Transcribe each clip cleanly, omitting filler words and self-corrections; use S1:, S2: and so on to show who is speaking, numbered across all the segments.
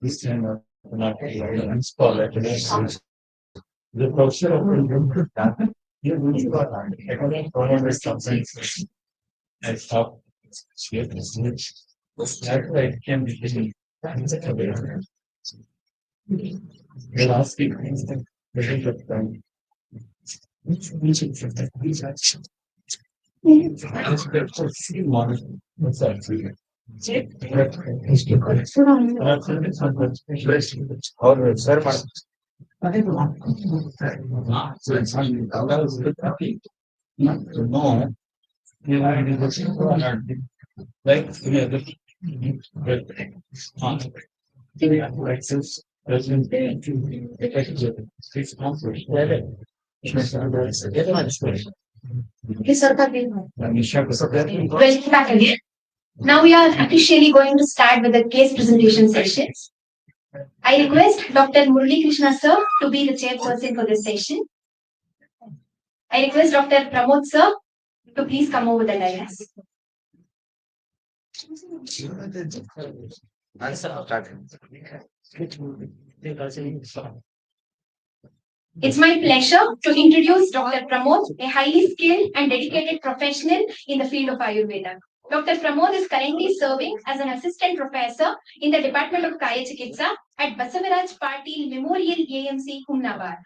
S1: The professor of the you really got economic promoted something I stop here that way can be the last week the time what's that? Or sir, so it's not to know. You know, it is like but like since doesn't six months or
S2: Okay, sir, welcome back again. Now we are officially going to start with the case presentation session. I request Dr. Murali Krishna sir to be the chairperson for this session. I request Dr. Pramod sir to please come over the dais. It's my pleasure to introduce Dr. Pramod, a highly skilled and dedicated professional in the field of Ayurveda. Dr. Pramod is currently serving as an assistant professor in the Department of Kaya Chikitsa at Basavaraj Patil Memorial AMC, Humnabad.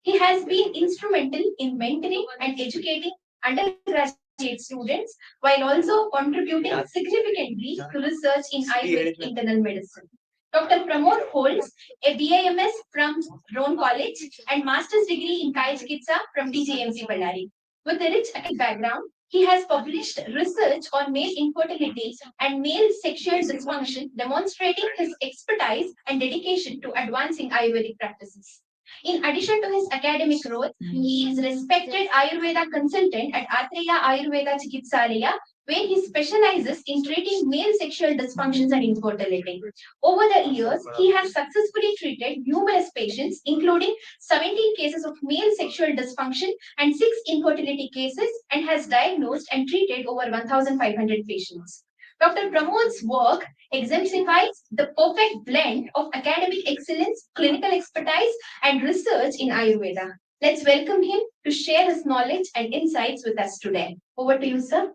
S2: He has been instrumental in mentoring and educating undergraduate students while also contributing significantly to research in Ayurvedic internal medicine. Dr. Pramod holds a BAMS from Roan College and master's degree in Kaya Chikitsa from TJMC Ballari. With a rich academic background, he has published research on male infertility and male sexual dysfunction, demonstrating his expertise and dedication to advancing Ayurvedic practices. In addition to his academic role, he is respected Ayurveda consultant at Atreya Ayurveda Chikitsalaya, where he specializes in treating male sexual dysfunctions and infertility. Over the years, he has successfully treated numerous patients, including 17 cases of male sexual dysfunction and 6 infertility cases, and has diagnosed and treated over 1,500 patients. Dr. Pramod's work exemplifies the perfect blend of academic excellence, clinical expertise, and research in Ayurveda. Let's welcome him to share his knowledge and insights with us today. Over to you, sir.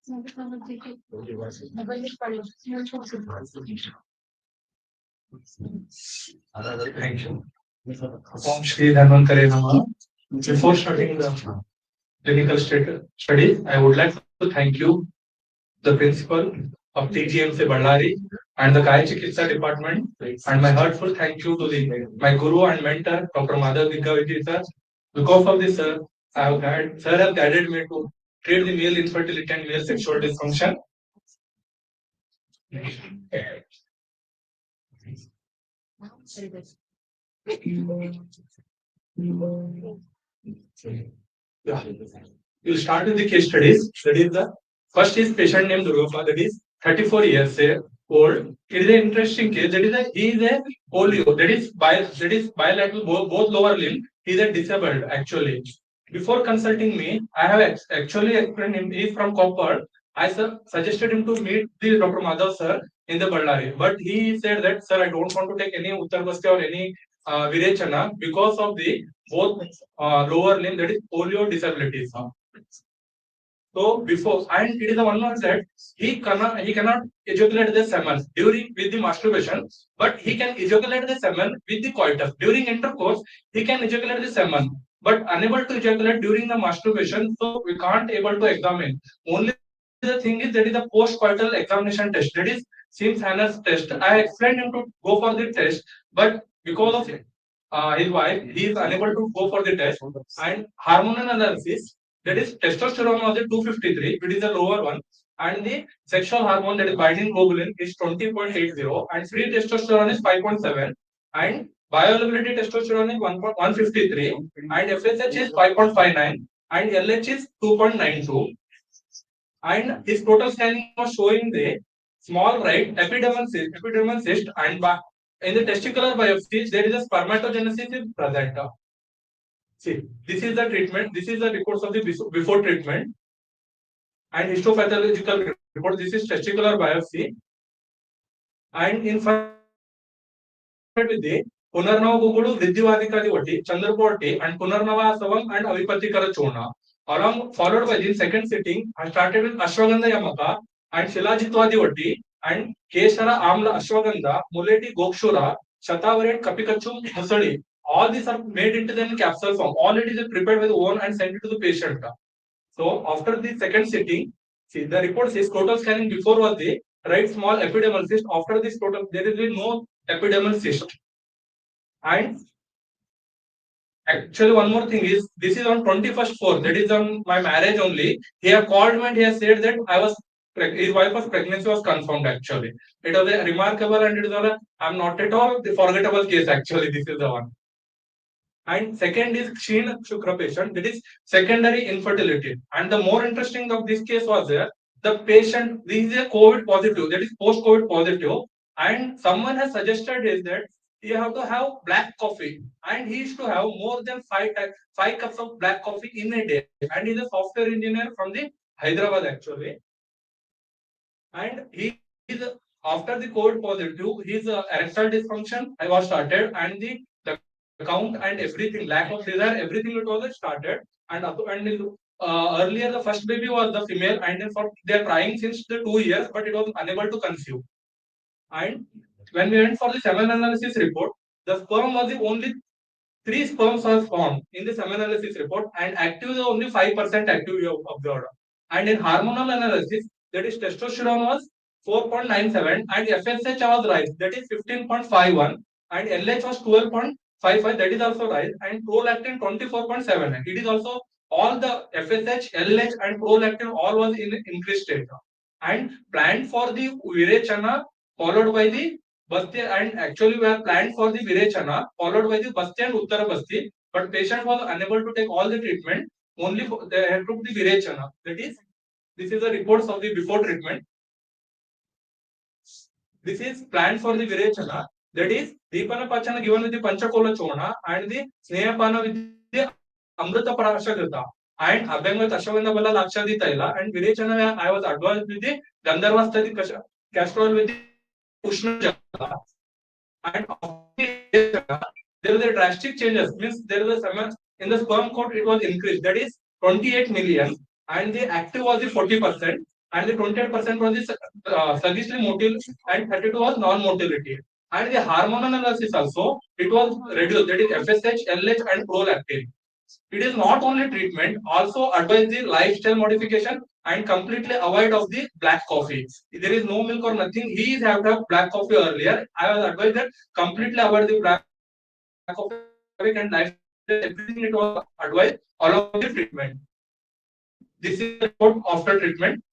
S3: Thank you. Om Shri Dhanvantare Namaha. Before starting the clinical studies, I would like to thank you, the principal of TGMC Ballari and the Kaya Chikitsa department, and my heartfelt thank you to my guru and mentor, Dr. Madhav Digaviti sir. Because of this, sir, sir has guided me to treat the male infertility and male sexual dysfunction. Yeah. We'll start with the case studies. That is the first is patient named Durgapa, that is 34 years old. It is an interesting case. That is he is a polio. That is bilateral both lower limb. He is a disabled actually. Before consulting me, I have actually explained him. He is from Koppal. I suggested him to meet the Dr. Madhav sir in the Ballari, but he said that sir, I don't want to take any Uttar Basti or any Virechana because of the both lower limb, that is polio disabilities. So before, and it is the one more that he cannot ejaculate the semen during with the masturbation, but he can ejaculate the semen with the coitus. During intercourse, he can ejaculate the semen, but unable to ejaculate during the masturbation. So we can't able to examine. Only the thing is that is a post-coital examination test. That is Sims Hanner's test. I explained him to go for the test, but because of his wife, he is unable to go for the test. And hormonal analysis, that is testosterone was a 253, which is the lower one, and the sexual hormone, that is binding globulin, is 20.80, and free testosterone is 5.7, and bioavailability testosterone is 153, and FSH is 5.59, and LH is 2.92, and his total scanning was showing the small right epidermal cyst, and in the testicular biopsy there is a spermatogenesis is present. See, this is the treatment. This is the reports of the before treatment and histopathological report. This is testicular biopsy, and in first with the Punarnava Gugulu, Vidyavadikadi Vati, Chandrapoti, and Punarnava Savam and Avipatikara Chona. Along followed by the second sitting, I started with Ashwagandha Yamaka and Shilajitwadi Vati and Keshara Amla Ashwagandha, Muleti Gokshura, Shatavaret Kapikachum Musali. All these are made into the capsule form. All it is prepared with one and sent it to the patient. So after the second sitting, see the report says total scanning before was the right small epidermal cyst. After this total, there is no epidermal cyst. And actually, one more thing is this is on 21st 4th. That is on my marriage only. He have called me and he has said that I was his wife was pregnancy was confirmed actually. It was a remarkable and it is all I'm not at all the forgettable case actually. This is the one. And second is Kshina Shukra patient, that is secondary infertility. And the more interesting of this case was there, the patient, this is a COVID positive, that is post-COVID positive, and someone has suggested is that you have to have black coffee, and he used to have more than five cups of black coffee in a day, and he's a software engineer from the Hyderabad actually, and he is after the COVID positive, his erectile dysfunction I was started, and the count and everything, lack of desire, everything it was started, and earlier the first baby was the female, and then for they are trying since the 2 years, but it was unable to conceive. And when we went for the semen analysis report, the sperm was the only three sperms was found in the semen analysis report, and active is only 5% active we have observed. And in hormonal analysis, that is testosterone was 4.97 and FSH was rise, that is 15.51, and LH was 12.55, that is also rise, and prolactin 24.7. It is also all the FSH, LH, and prolactin all was in increased state. And planned for the Virechana followed by the Basti, and actually we are planned for the Virechana followed by the Basti and Uttara Basti, but patient was unable to take all the treatment, only for, they had took the Virechana. That is, this is the reports of the before treatment. This is planned for the Virechana. That is, Deepana Pachana given with the Panchakola Chona and the Snehapana with the Amrita Parashagata. And Abhyangat Ashwagandha Bala Lakshadita Ila and Virechana I was advised with the Gandharvastadi Castrol with the Ushna Jala. And there is a drastic changes. Means there is a semen in the sperm count it was increased. That is 28 million, and the active was the 40%, and the 28% was the sluggishly motile, and 32 was non-motility. And the hormonal analysis also it was reduced. That is FSH, LH, and prolactin. It is not only treatment, also advise the lifestyle modification and completely avoid of the black coffee. If there is no milk or nothing, he is have to have black coffee earlier. I was advised that completely avoid the black coffee and lifestyle, everything it was advised along with the treatment. This is the report after treatment.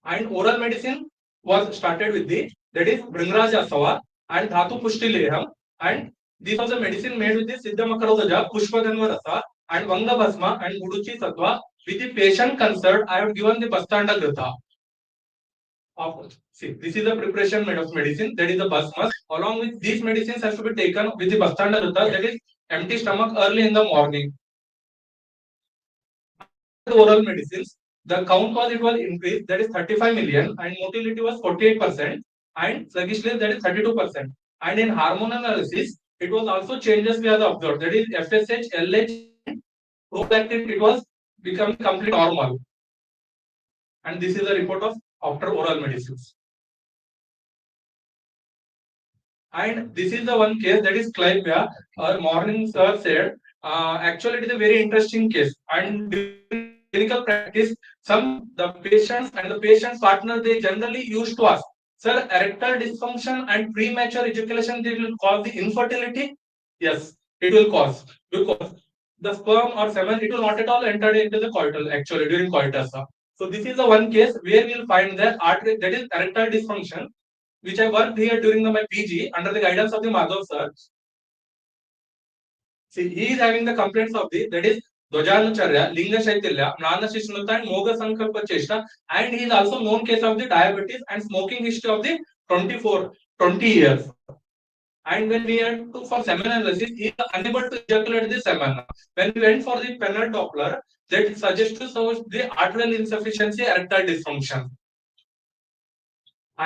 S3: And oral medicine was started with the that is Bringraj Asava and Dhatu Pushti Leham, and this was a medicine made with the Siddhamakarodaja, Pushpaganva Rasa, and Vanga Bhasma and Guduchi Sattva. With the patient consent, I have given the Bastanda Gratha. See, this is the preparation made of medicine, that is the Bhasma. Along with these medicines has to be taken with the Bastanda Gratha, that is empty stomach early in the morning. The oral medicines, the count was it was increased, that is 35 million, and motility was 48%, and sluggishness that is 32%. And in hormone analysis, it was also changes we have observed, that is FSH, LH, prolactin, it was becoming completely normal. And this is a report of after oral medicines. And this is the one case that is Clivia. Our morning sir said, actually it is a very interesting case. And during clinical practice, the patients and the patient's partner they generally used to ask, sir, erectile dysfunction and premature ejaculation they will cause the infertility. Yes, it will cause because the sperm or semen it will not at all enter into the coital actually during coitus. So this is the one case where we will find that artery that is erectile dysfunction, which I worked here during my PG under the guidance of the Madhav sir. See, he is having the complaints of the that is Dvajanacharya, Linga Shaitilya, Mlana Shishnutta, and Moga Sankalpa Cheshta, and he is also known case of the diabetes and smoking history of the 20 years. And when we went to for semen analysis, he is unable to ejaculate the semen. When we went for the penile Doppler, that suggests to show the arterial insufficiency, erectile dysfunction.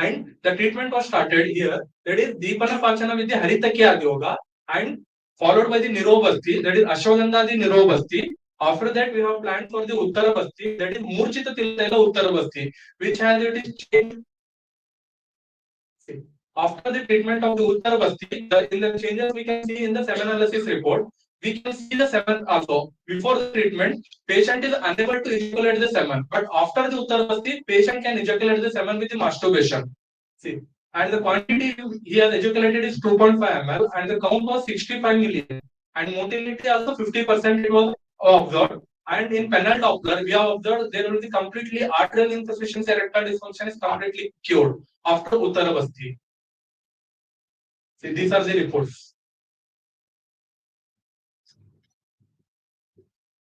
S3: and the treatment was started here. That is Deepana Pachana with the Haritakya Yoga and followed by the Nirobasti, that is Ashwagandha the Nirobasti. After that, we have planned for the Uttarabasti, that is Murchita Tiltela Uttarabasti, which has it is changed. After the treatment of the Uttarabasti, in the changes we can see in the seven analysis report, we can see the semen also. Before the treatment, patient is unable to ejaculate the semen, but after the Uttarabasti, patient can ejaculate the semen with the masturbation. See, and the quantity he has ejaculated is 2.5 ml, and the count was 65 million, and motility also 50% it was observed. And in penile Doppler, we have observed there will be completely arterial insufficiency erectile dysfunction is completely cured after Uttarabasti. See, these are the reports.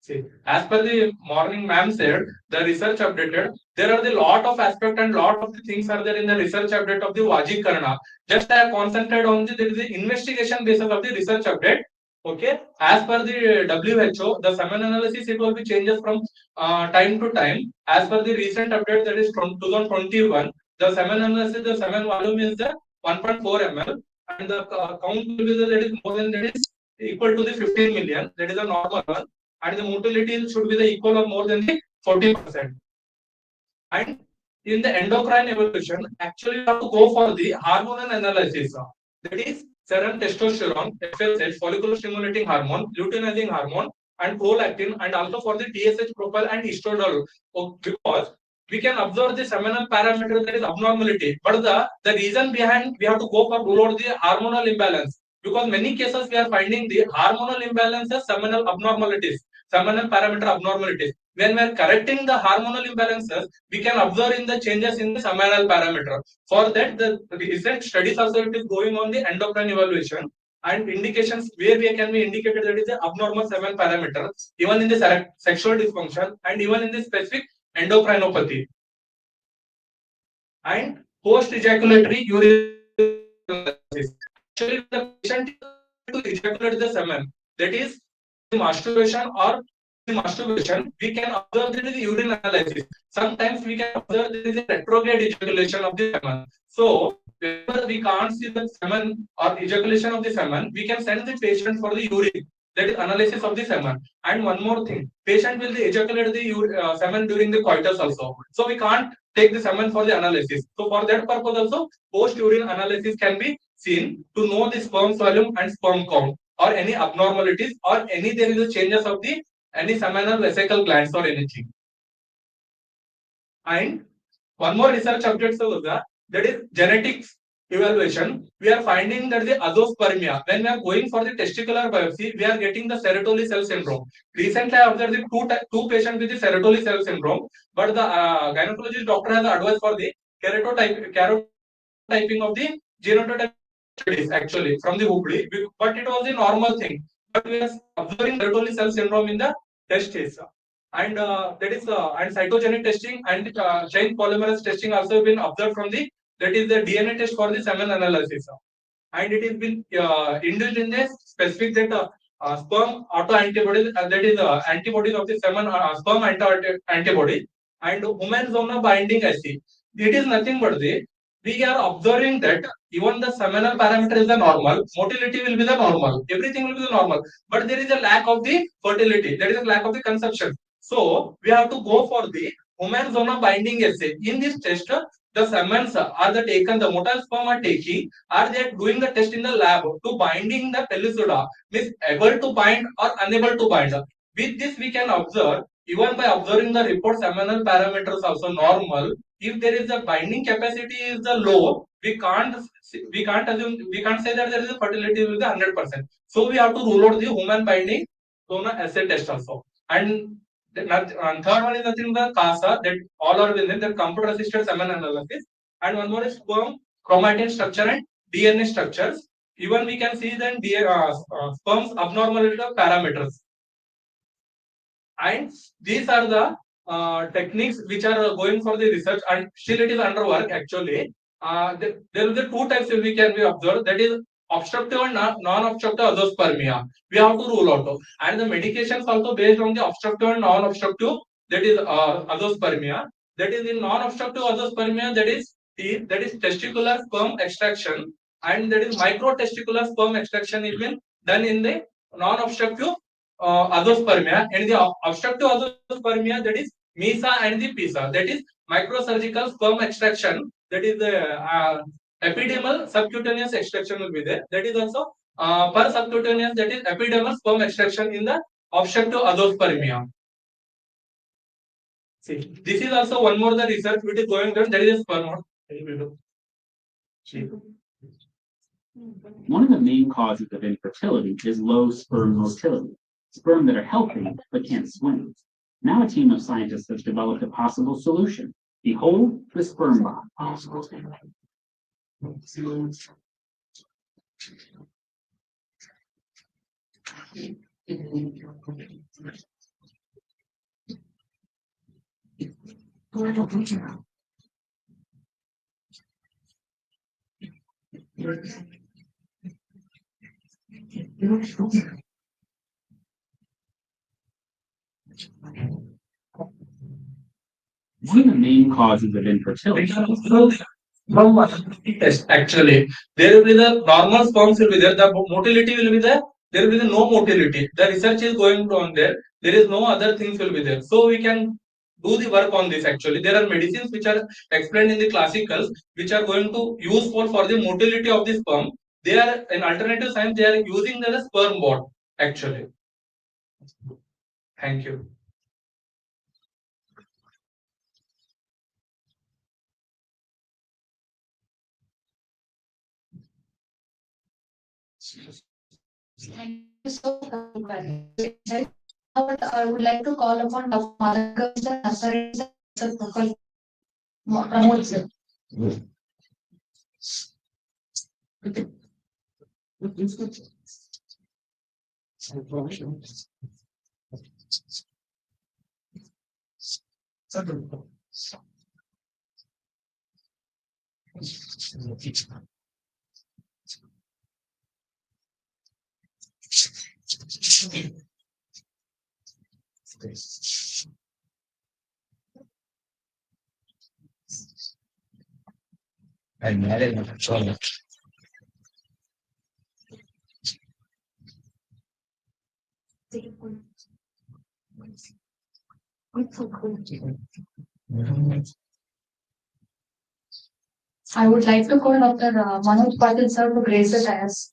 S3: See, as per the morning ma'am said, the research updated, there are the lot of aspect and lot of the things are there in the research update of the Vajikarna. Just I have concentrated on the, there is the investigation basis of the research update. Okay, as per the WHO, the semen analysis it will be changes from time to time. As per the recent update that is from 2021, the semen analysis, the semen volume is the 1.4 ml, and the count will be the, that is more than that is equal to the 15 million. That is a normal one, and the motility should be the equal or more than the 40%. And in the endocrine evolution, actually you have to go for the hormonal analysis. That is serum testosterone, FSH, follicular stimulating hormone, luteinizing hormone, and prolactin, and also for the TSH profile and estradiol. Because we can observe the seminal parameter that is abnormality. But the reason behind we have to go for rule out the hormonal imbalance. Because many cases we are finding the hormonal imbalances, seminal abnormalities, seminal parameter abnormalities. When we are correcting the hormonal imbalances, we can observe in the changes in the seminal parameter. For that, the recent studies also it is going on the endocrine evaluation and indications where we can be indicated that is the abnormal semen parameter, even in the sexual dysfunction and even in the specific endocrinopathy. And post ejaculatory urine analysis. Actually, the patient is to ejaculate the semen, that is masturbation or masturbation, we can observe there is urine analysis. Sometimes we can observe there is a retrograde ejaculation of the semen. So, whenever we can't see the semen or ejaculation of the semen, we can send the patient for the urine. That is analysis of the semen. And one more thing, patient will ejaculate the semen during the coitus also. So we can't take the semen for the analysis. So for that purpose also, post urine analysis can be seen to know the sperm volume and sperm count, or any abnormalities, or any there is a changes of the any seminal vesicle glands or anything. And one more research update that is genetics evaluation. We are finding that the azoospermia, when we are going for the testicular biopsy, we are getting the Sertoli cell syndrome. Recently, I observed the two patients with the Sertoli cell syndrome, but the gynecologist doctor has advised for the karyotyping of the genotype studies actually from the Hubli, but it was a normal thing. But we are observing Sertoli cell syndrome in the test case. And that is and cytogenic testing and chain polymerase testing also been observed from the, that is the DNA test for the semen analysis, and it has been induced in the specific that sperm autoantibodies, that is antibodies of the semen sperm antibody, and human zona binding assay. It is nothing but the, we are observing that even the seminal parameter is the normal, motility will be the normal, everything will be the normal, but there is a lack of the fertility, there is a lack of the conception. So we have to go for the human zona binding assay. In this test, the semens are the taken, the motile sperm are taking, are they doing the test in the lab to binding the pellucida, means able to bind or unable to bind. With this, we can observe, even by observing the report seminal parameters also normal. If there is a binding capacity is the low, we can't assume, we can't say that there is a fertility will be 100%. So we have to rule out the human binding zona assay test also. And third one is nothing but CASA, that all are within the computer assisted semen analysis. And one more is sperm chromatin structure and DNA structures. Even we can see then sperm's abnormality of parameters. And these are the techniques which are going for the research, and still it is under work actually. There are the two types we can be observed, that is obstructive and non-obstructive azoospermia. We have to rule out, and the medications also based on the obstructive and non-obstructive, that is azoospermia. That is in non-obstructive azoospermia, that is that is testicular sperm extraction, and that is microtesticular sperm extraction is been done in the non-obstructive azoospermia, and the obstructive azoospermia, that is MESA and the PISA, that is microsurgical sperm extraction, that is the epidermal subcutaneous extraction will be there. That is also per subcutaneous, that is epidermal sperm extraction in the obstructive azoospermia. See, this is also one more the research which is going on. That is a sperm.
S4: One of the main causes of infertility is low sperm motility, sperm that are healthy but can't swim. Now a team of scientists has developed a possible solution. Behold the sperm bomb. One of the main causes of infertility.
S3: Yes, actually, there will be the normal sperms will be there. The motility will be there. There will be the no motility. The research is going on there. There is no other things will be there. So we can do the work on this. Actually, there are medicines which are explained in the classicals, which are going to use for the motility of the sperm. They are in alternative science. They are using the sperm bond. Actually, thank you.
S2: Thank you so much. Now, I would like to call upon Dr. Madhav sir, Nursery sir, Pramod sir.
S1: I'm married. Sorry.
S2: I would like to call Dr. Manoj Patil sir to grace the dais.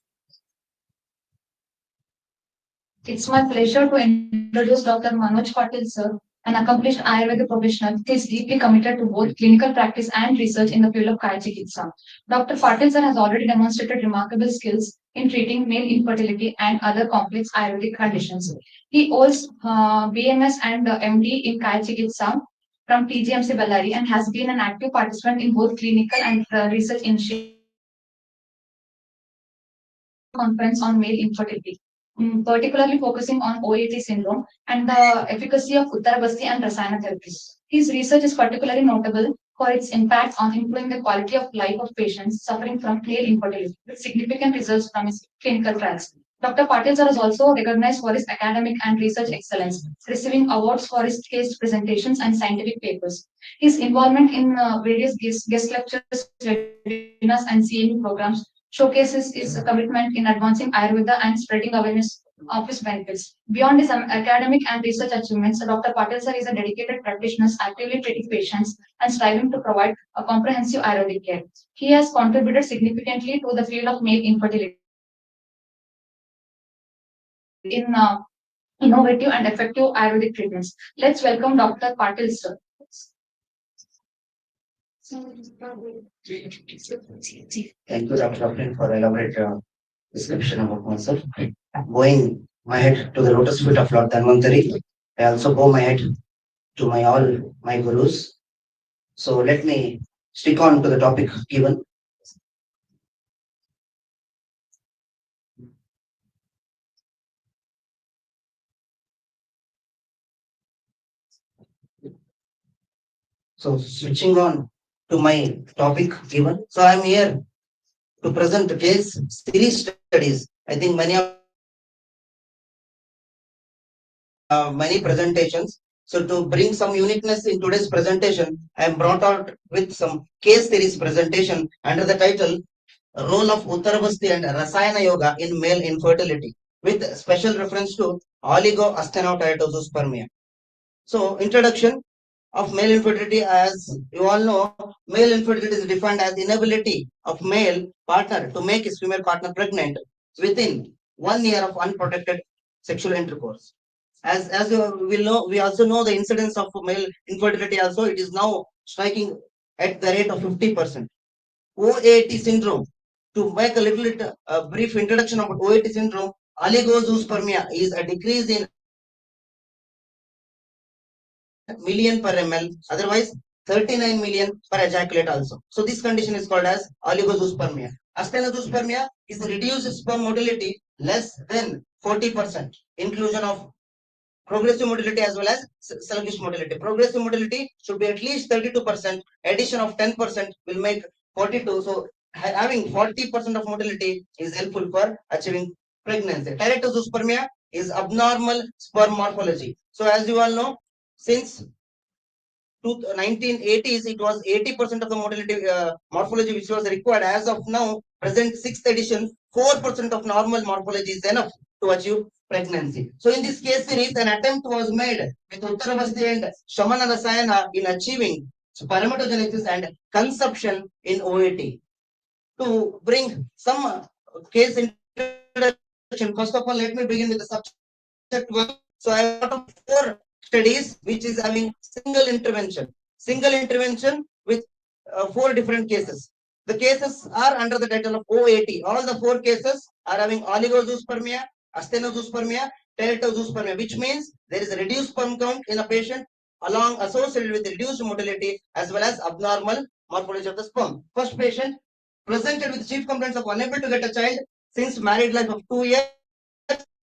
S2: It's my pleasure to introduce Dr. Manoj Patil sir, an accomplished Ayurveda professional who is deeply committed to both clinical practice and research in the field of Kaya Chikitsa. Dr. Patil sir has already demonstrated remarkable skills in treating male infertility and other complex Ayurvedic conditions. He holds BMS and MD in Kaya Chikitsa from TGMC Bellary and has been an active participant in both clinical and research initiatives conference on male infertility, particularly focusing on OAT syndrome and the efficacy of Uttarabasti and Rasayana therapy. His research is particularly notable for its impact on improving the quality of life of patients suffering from male infertility, with significant results from his clinical trials. Dr. Patil sir is also recognized for his academic and research excellence, receiving awards for his case presentations and scientific papers. His involvement in various guest lectures, webinars, and CME programs showcases his commitment in advancing Ayurveda and spreading awareness of its benefits. Beyond his academic and research achievements, Dr. Patil sir is a dedicated practitioner actively treating patients and striving to provide a comprehensive Ayurvedic care. He has contributed significantly to the field of male infertility in innovative and effective Ayurvedic treatments. Let's welcome Dr. Patil sir.
S5: Thank you, Dr. Kaplan, for elaborate description about myself. Going my head to the lotus feet of Lord Dhanvantari, I also bow my head to all my gurus. So let me stick on to the topic given. So switching on to my topic given. So I'm here to present the case series studies. I think many presentations. So to bring some uniqueness in today's presentation, I am brought out with some case series presentation under the title Role of Uttarabasti and Rasayana Yoga in Male Infertility, with special reference to oligoastenotidospermia. So, introduction of male infertility. As you all know, male infertility is defined as inability of male partner to make his female partner pregnant within 1 year of unprotected sexual intercourse. As you will know, we also know the incidence of male infertility also. It is now striking at the rate of 50%. OAT syndrome. To make a little bit brief introduction of OAT syndrome, oligozoospermia is a decrease in million per ml, otherwise 39 million per ejaculate also. So this condition is called as oligozoospermia. Asthenozoospermia is reduced sperm motility less than 40%. Inclusion of progressive motility as well as sluggish motility. Progressive motility should be at least 32%. Addition of 10% will make 42. So having 40% of motility is helpful for achieving pregnancy. Teratozoospermia is abnormal sperm morphology. So as you all know, since 1980s, it was 80% of the motility morphology which was required. As of now, present sixth edition, 4% of normal morphology is enough to achieve pregnancy. So in this case series, an attempt was made with Uttarabasti and Shamana Rasayana in achieving spermatogenesis and conception in OAT. To bring some case introduction, first of all, let me begin with the subject one. So I have brought up 4 studies which is having single intervention with 4 different cases. The cases are under the title of OAT. All the 4 cases are having oligozoospermia, asthenozoospermia, teratozoospermia, which means there is a reduced sperm count in a patient along associated with reduced motility as well as abnormal morphology of the sperm. First patient presented with chief complaints of unable to get a child since married life of 2 years,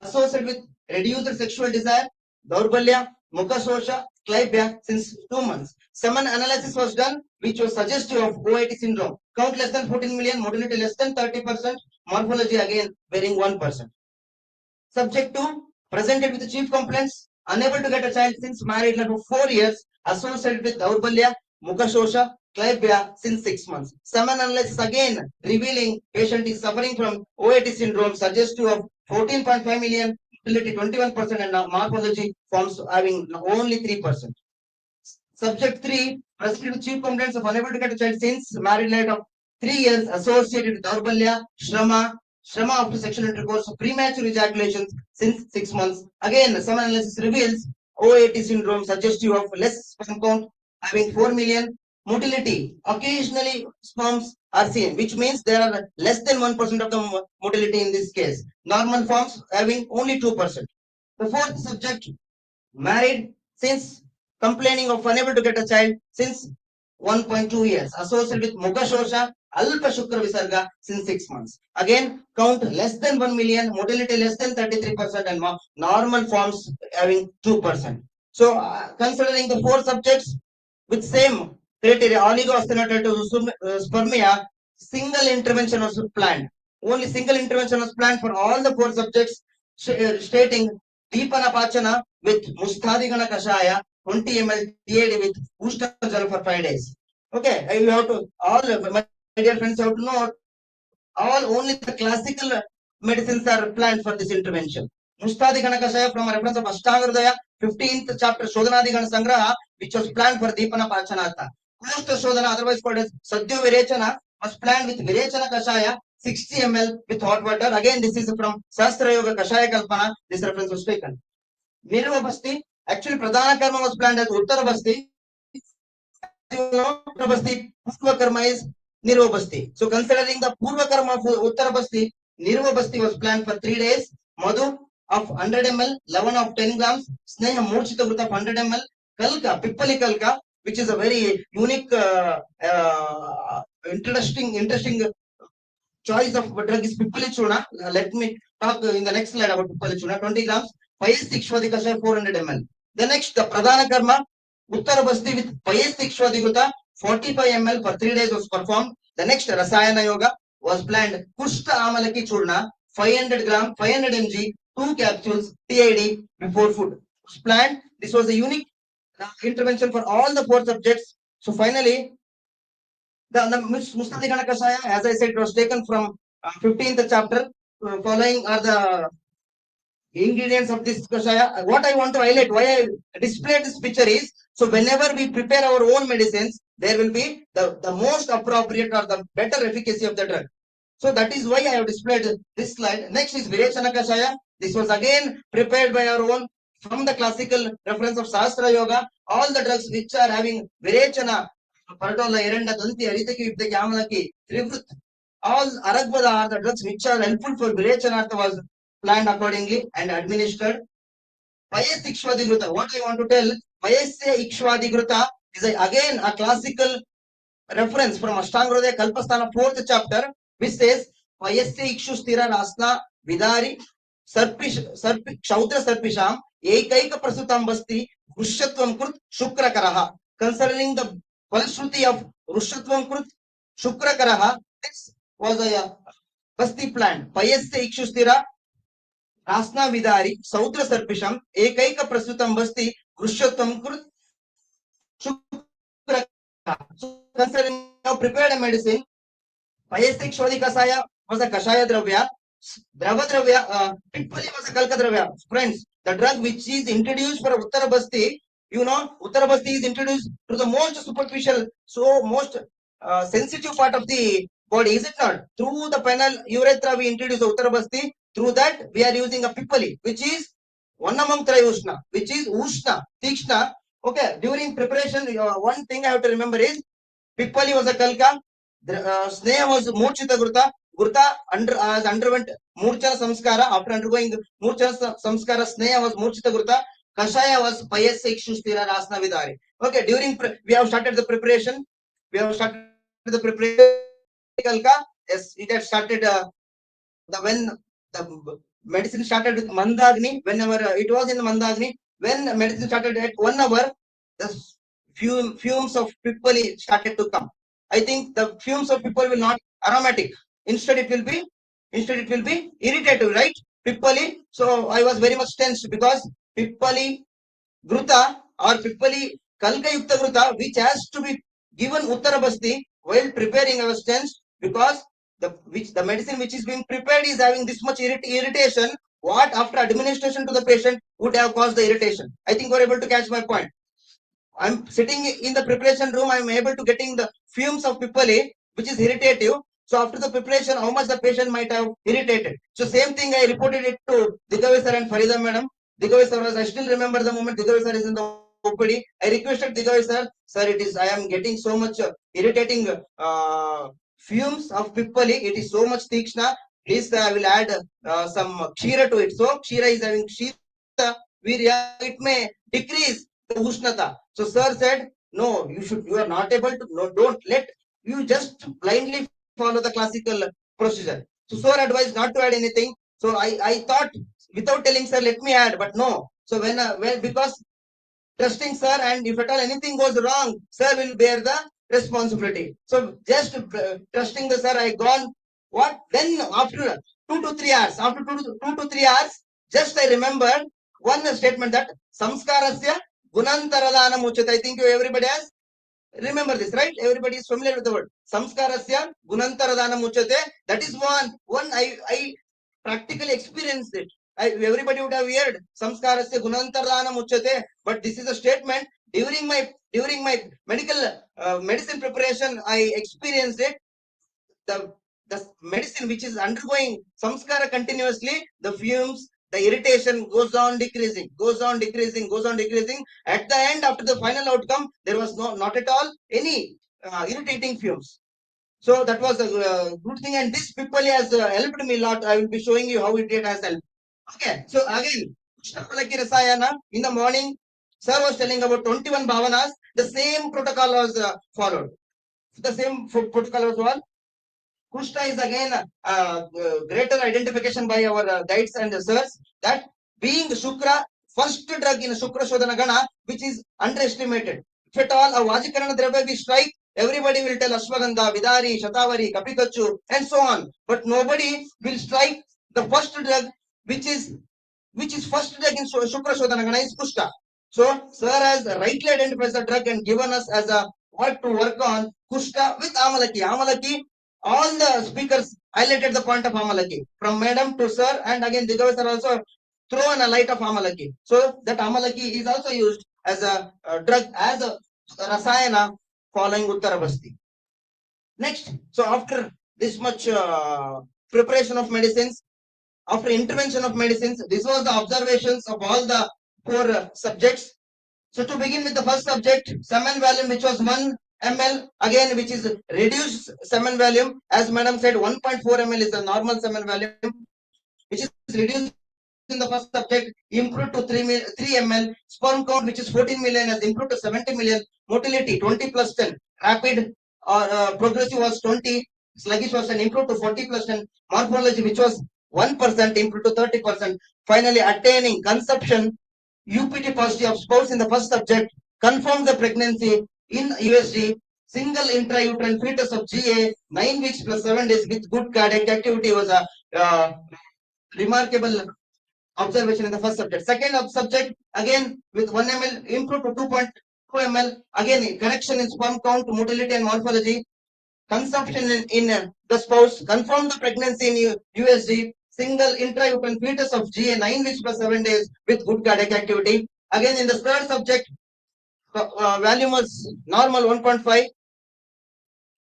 S5: associated with reduced sexual desire, Daurbalya, Mukha Clybia since 2 months. Semen analysis was done, which was suggestive of OIT syndrome. Count less than 14 million, motility less than 30%, morphology again varying 1%. Subject 2 presented with chief complaints, unable to get a child since married life of 4 years, associated with Daurbalya, Mukha Clybia since 6 months. Semen analysis again revealing patient is suffering from OAT syndrome, suggestive of 14.5 million, motility 21%, and morphology forms having only 3%. Subject 3 presented with chief complaints of unable to get a child since married life of 3 years, associated with Daurbalya, Shrama after sexual intercourse, premature ejaculations since 6 months. Again, some analysis reveals OAT syndrome, suggestive of less sperm count, having 4 million. Motility, occasionally sperms are seen, which means there are less than 1% of the motility in this case. Normal forms having only 2%. The fourth subject, married since complaining of unable to get a child since 1.2 years, associated with Mukha Alpa Shukra Visarga since 6 months. Again, count less than 1 million, motility less than 33%, and normal forms having 2%. So, considering the 4 subjects with same criteria, oligoastenotidospermia, single intervention was planned. Only single intervention was planned for all the 4 subjects, stating Deepana Pachana with Musthadigana Kashaya, 20 ml TAD with Ushta Jal for 5 days. Okay, you have to, all my dear friends have to know, all only the classical medicines are planned for this intervention. Musthadigana Kashaya from a reference of Ashtangardaya, 15th chapter Shodhanadigana Sangraha, which was planned for Deepana Pachanata. Ushta Shodhana, otherwise called as Sadhya Virechana, was planned with Virechana Kashaya, 60 ml with hot water. Again, this is from Sastra Yoga Kashaya Kalpana. This reference was taken. Nirvabasti, actually Pradhana Karma was planned as Uttarabasti. Uttarabasti, Purva Karma is Nirvabasti. So considering the Purva Karma of Uttarabasti, Nirvabasti was planned for 3 days. Madhu of 100 ml, 11 of 10 grams, Sneha Murchita Vrut of 100 ml, Kalka, Pippali Kalka, which is a very unique, interesting choice of drug is Pippalichuna. Let me talk in the next slide about Pippalichuna. 20 grams. Payastikshwadi Kasha 400 ml. The next, the Pradhana Karma, Uttarabasti with Payastikshwadiguta 45 ml for 3 days was performed. The next, Rasayana Yoga was planned. Kushta Amalaki Churna 500 gram, 500 mg, 2 capsules TID before food was planned. This was a unique intervention for all the 4 subjects. So finally, the Mustadi Kashaya, as I said, it was taken from 15th chapter. Following are the ingredients of this kashaya. What I want to highlight, why I displayed this picture is, so whenever we prepare our own medicines, there will be the most appropriate or the better efficacy of the drug. So that is why I have displayed this slide. Next is Virechana Kashaya. This was again prepared by our own from the classical reference of Sahasra Yoga. All the drugs which are having Virechana, Paratola, Erenda, Danti, Aritaki, Viptaki, Amalaki, Trivrit, all Aragbada are the drugs which are helpful for Virechana was planned accordingly and administered. Payasya Ikshvadigruta. What I want to tell, Payasya Ikshvadigruta is again a classical reference from Ashtangrodaya Kalpasthana 4th chapter, which says Payasya Ikshu Stira Rasna Vidari Kshaudra Sarpisham Ekaika Prasutam Basti Rushatvam Krut Shukra Karaha. Concerning the Falshruti of Rushatvam Krut Shukra Karaha, this was a Basti plan. Payasya Ikshu Stira Rasna Vidari Saudra Sarpisham Ekaika Prasutam Basti Rushatvam Krut Shukra Karaha. So concerning now prepared a medicine, Payasya Shodi Kasaya was a Kashaya Dravya. Drava Dravya, Pitpali was a Kalka Dravya. Friends, the drug which is introduced for Uttara Basti, Uttara Basti is introduced to the most superficial, so most sensitive part of the body, is it not? Through the penile urethra, we introduce the Uttara Basti. Through that, we are using a Pitpali, which is one among Trayushna, which is Ushna, Tikshna. Okay, during preparation, one thing I have to remember is Pitpali was a Kalka. Sneha was Murchita Gurta. Gurta underwent Murchana Samskara. After undergoing Murchana Samskara, Sneha was Murchita Gurta. Kashaya was Payasya Ikshustira Rasna Vidari. Okay, during we have started the preparation. We have started the preparation. Kalka, yes, it had started when the medicine started with Mandagni. Whenever it was in Mandagni, when medicine started at 1 hour, the fumes of Pippali started to come. I think the fumes of Pippali will not aromatic. Instead, it will be irritative, right? Pippali. So I was very much tensed because Pippali Gruta or Pippali Kalka Yukta Gruta, which has to be given Uttarabasti while preparing our stents, because the medicine which is being prepared is having this much irritation. What after administration to the patient would have caused the irritation? I think we're able to catch my point. I'm sitting in the preparation room, I'm able to getting the fumes of Pippali, which is irritative. So after the preparation, how much the patient might have irritated. So same thing I reported it to Digave sir and Farida madam. Digave sir was, I still remember the moment Digave sir is in the OPD. I requested Digave sir, it is, I am getting so much irritating fumes of Pippali. It is so much Tikshna. Please, I will add some Kshira to it. So Kshira is having Kshira, it may decrease the Ushnata. So sir said, no, you are not able to, no, don't let, you just blindly follow the classical procedure. So sir advised not to add anything. So I thought without telling sir, let me add, but no. So because trusting sir, and if at all anything goes wrong, sir will bear the responsibility. So just trusting the sir, I gone. What then after 2 to 3 hours? After 2 to 3 hours, just I remember one statement that samskarasya gunantaradana muchyate. I think everybody has remember this, right? Everybody is familiar with the word samskarasya gunantaradana muchyate. That is one I practically experienced it. Everybody would have heard samskarasya gunantaradana muchyate, but this is a statement during my medical medicine preparation. I experienced it. The medicine which is undergoing samskara continuously, the fumes, the irritation goes on decreasing. At the end, after the final outcome, there was not at all any irritating fumes. So that was a good thing, and this people has helped me a lot. I will be showing you how it has helped. Okay, so again, Krishnapalaki Rasayana in the morning, sir was telling about 21 bhavanas. The same protocol was followed. The same protocol was one. Kushta is again greater identification by our guides and sirs that being Shukra, first drug in Shukra Shodhana Gana, which is underestimated. If at all a Vajikarana Dravya we strike, everybody will tell Ashwagandha, Vidari, Shatavari, Kapikachu, and so on. But nobody will strike the first drug which is first drug in Shukra Shodhana Gana is Kushta. So, sir has rightly identified the drug and given us as a what to work on Kushta with Amalaki. Amalaki, all the speakers highlighted the point of Amalaki from madam to sir, and again Digavai sir also throw in a light of Amalaki. So that Amalaki is also used as a drug as a rasayana following Uttarabasti. Next, so after this much preparation of medicines, after intervention of medicines, this was the observations of all the four subjects. So to begin with the first subject, semen volume, which was 1 ml, again which is reduced semen volume, as madam said 1.4 ml is the normal semen volume, which is reduced in the first subject, improved to 3 ml, sperm count which is 14 million has improved to 70 million, motility 20 plus 10, rapid or progressive was 20, sluggish was 10, improved to 40 plus 10, morphology which was 1% improved to 30%, finally attaining conception UPT positive of spouse in the first subject, confirmed the pregnancy in USG, single intrauterine fetus of GA, 9 weeks plus 7 days with good cardiac activity was a remarkable observation in the first subject. Second subject, again with 1 ml, improved to 2.2 ml, again correction in sperm count, motility and morphology, consumption in the spouse, confirmed the pregnancy in USG, single intrauterine fetus of GA 9 weeks plus 7 days with good cardiac activity. Again, in the third subject, volume was normal 1.5,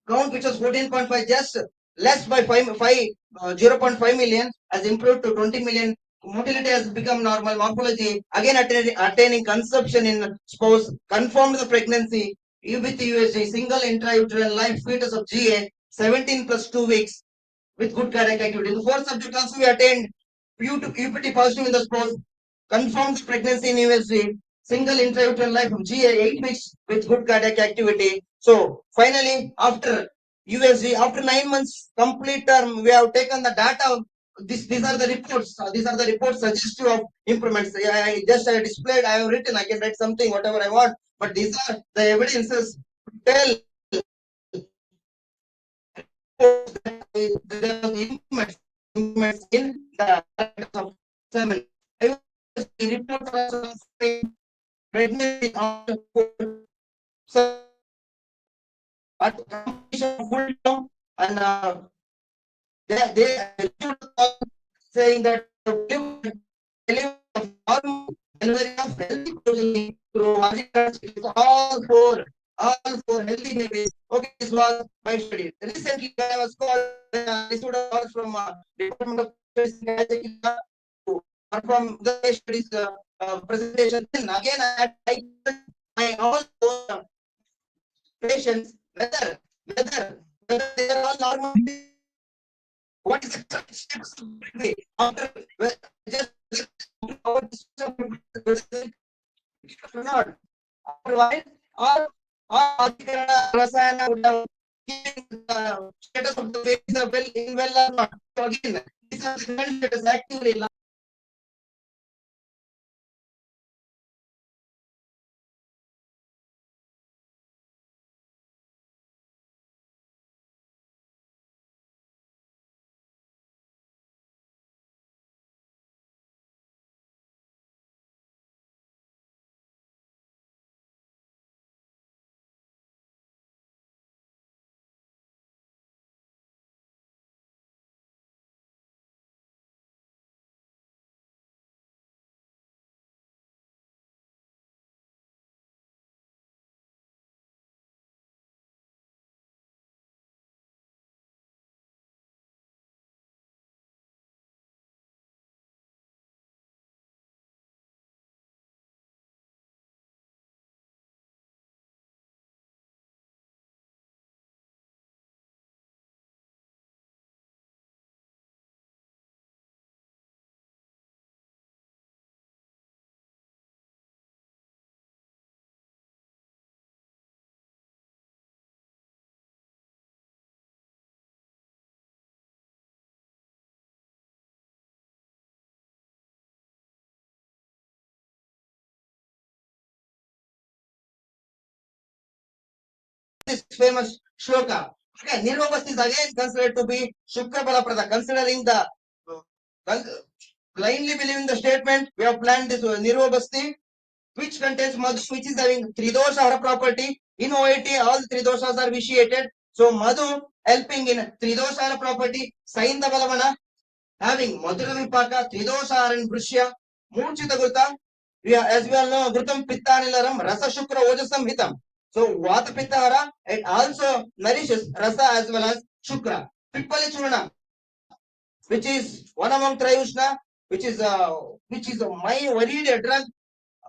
S5: count which was 14.5, just less by 0.5 million, has improved to 20 million. Motility has become normal. Morphology again attaining conception in spouse, confirmed the pregnancy with USG, single intrauterine live fetus of GA 17 plus 2 weeks with good cardiac activity. The fourth subject also we attained UPT positive in the spouse, confirmed the pregnancy in USG, single intrauterine life of GA 8 weeks with good cardiac activity. So finally, after USG, after 9 months complete term, we have taken the data. These are the reports. These are the reports suggestive of improvements. I just displayed. I have written. I can write something, whatever I want. But these are the evidences to tell there was improvements in the of semen. I was the report also saying pregnancy on at completion full term, and they saying that delivery of delivery of healthy progeny through vaginal is all for healthy babies. Okay, this was my study. Recently, when I was called, I received a call from Department of to perform the studies presentation. Then again, I my all patients whether they are all normal. What is the steps after just not otherwise or Rasayana would have given the status of the babies are well in well or not. So again, these are the status actively this famous shloka. Okay, Nirvabhasti is again considered to be Shukra Balaprada, considering the blindly believing the statement, we have planned this Nirvabhasti.
S6: which contains madhu, which is having tridosha hara property. In OIT, all the three doshas are vitiated. So madhu helping in tridosha hara property. Sainda balavana having madhura vipaka, tridosha and brishya, murchita gurta. As we all know, Gurtam Pitta Nilaram, Rasa Shukra Ojasam Hitam. So Vata Pitta Hara, it also nourishes Rasa as well as Shukra. Pippali Churna, which is one among Trayushna, which is my worried drug.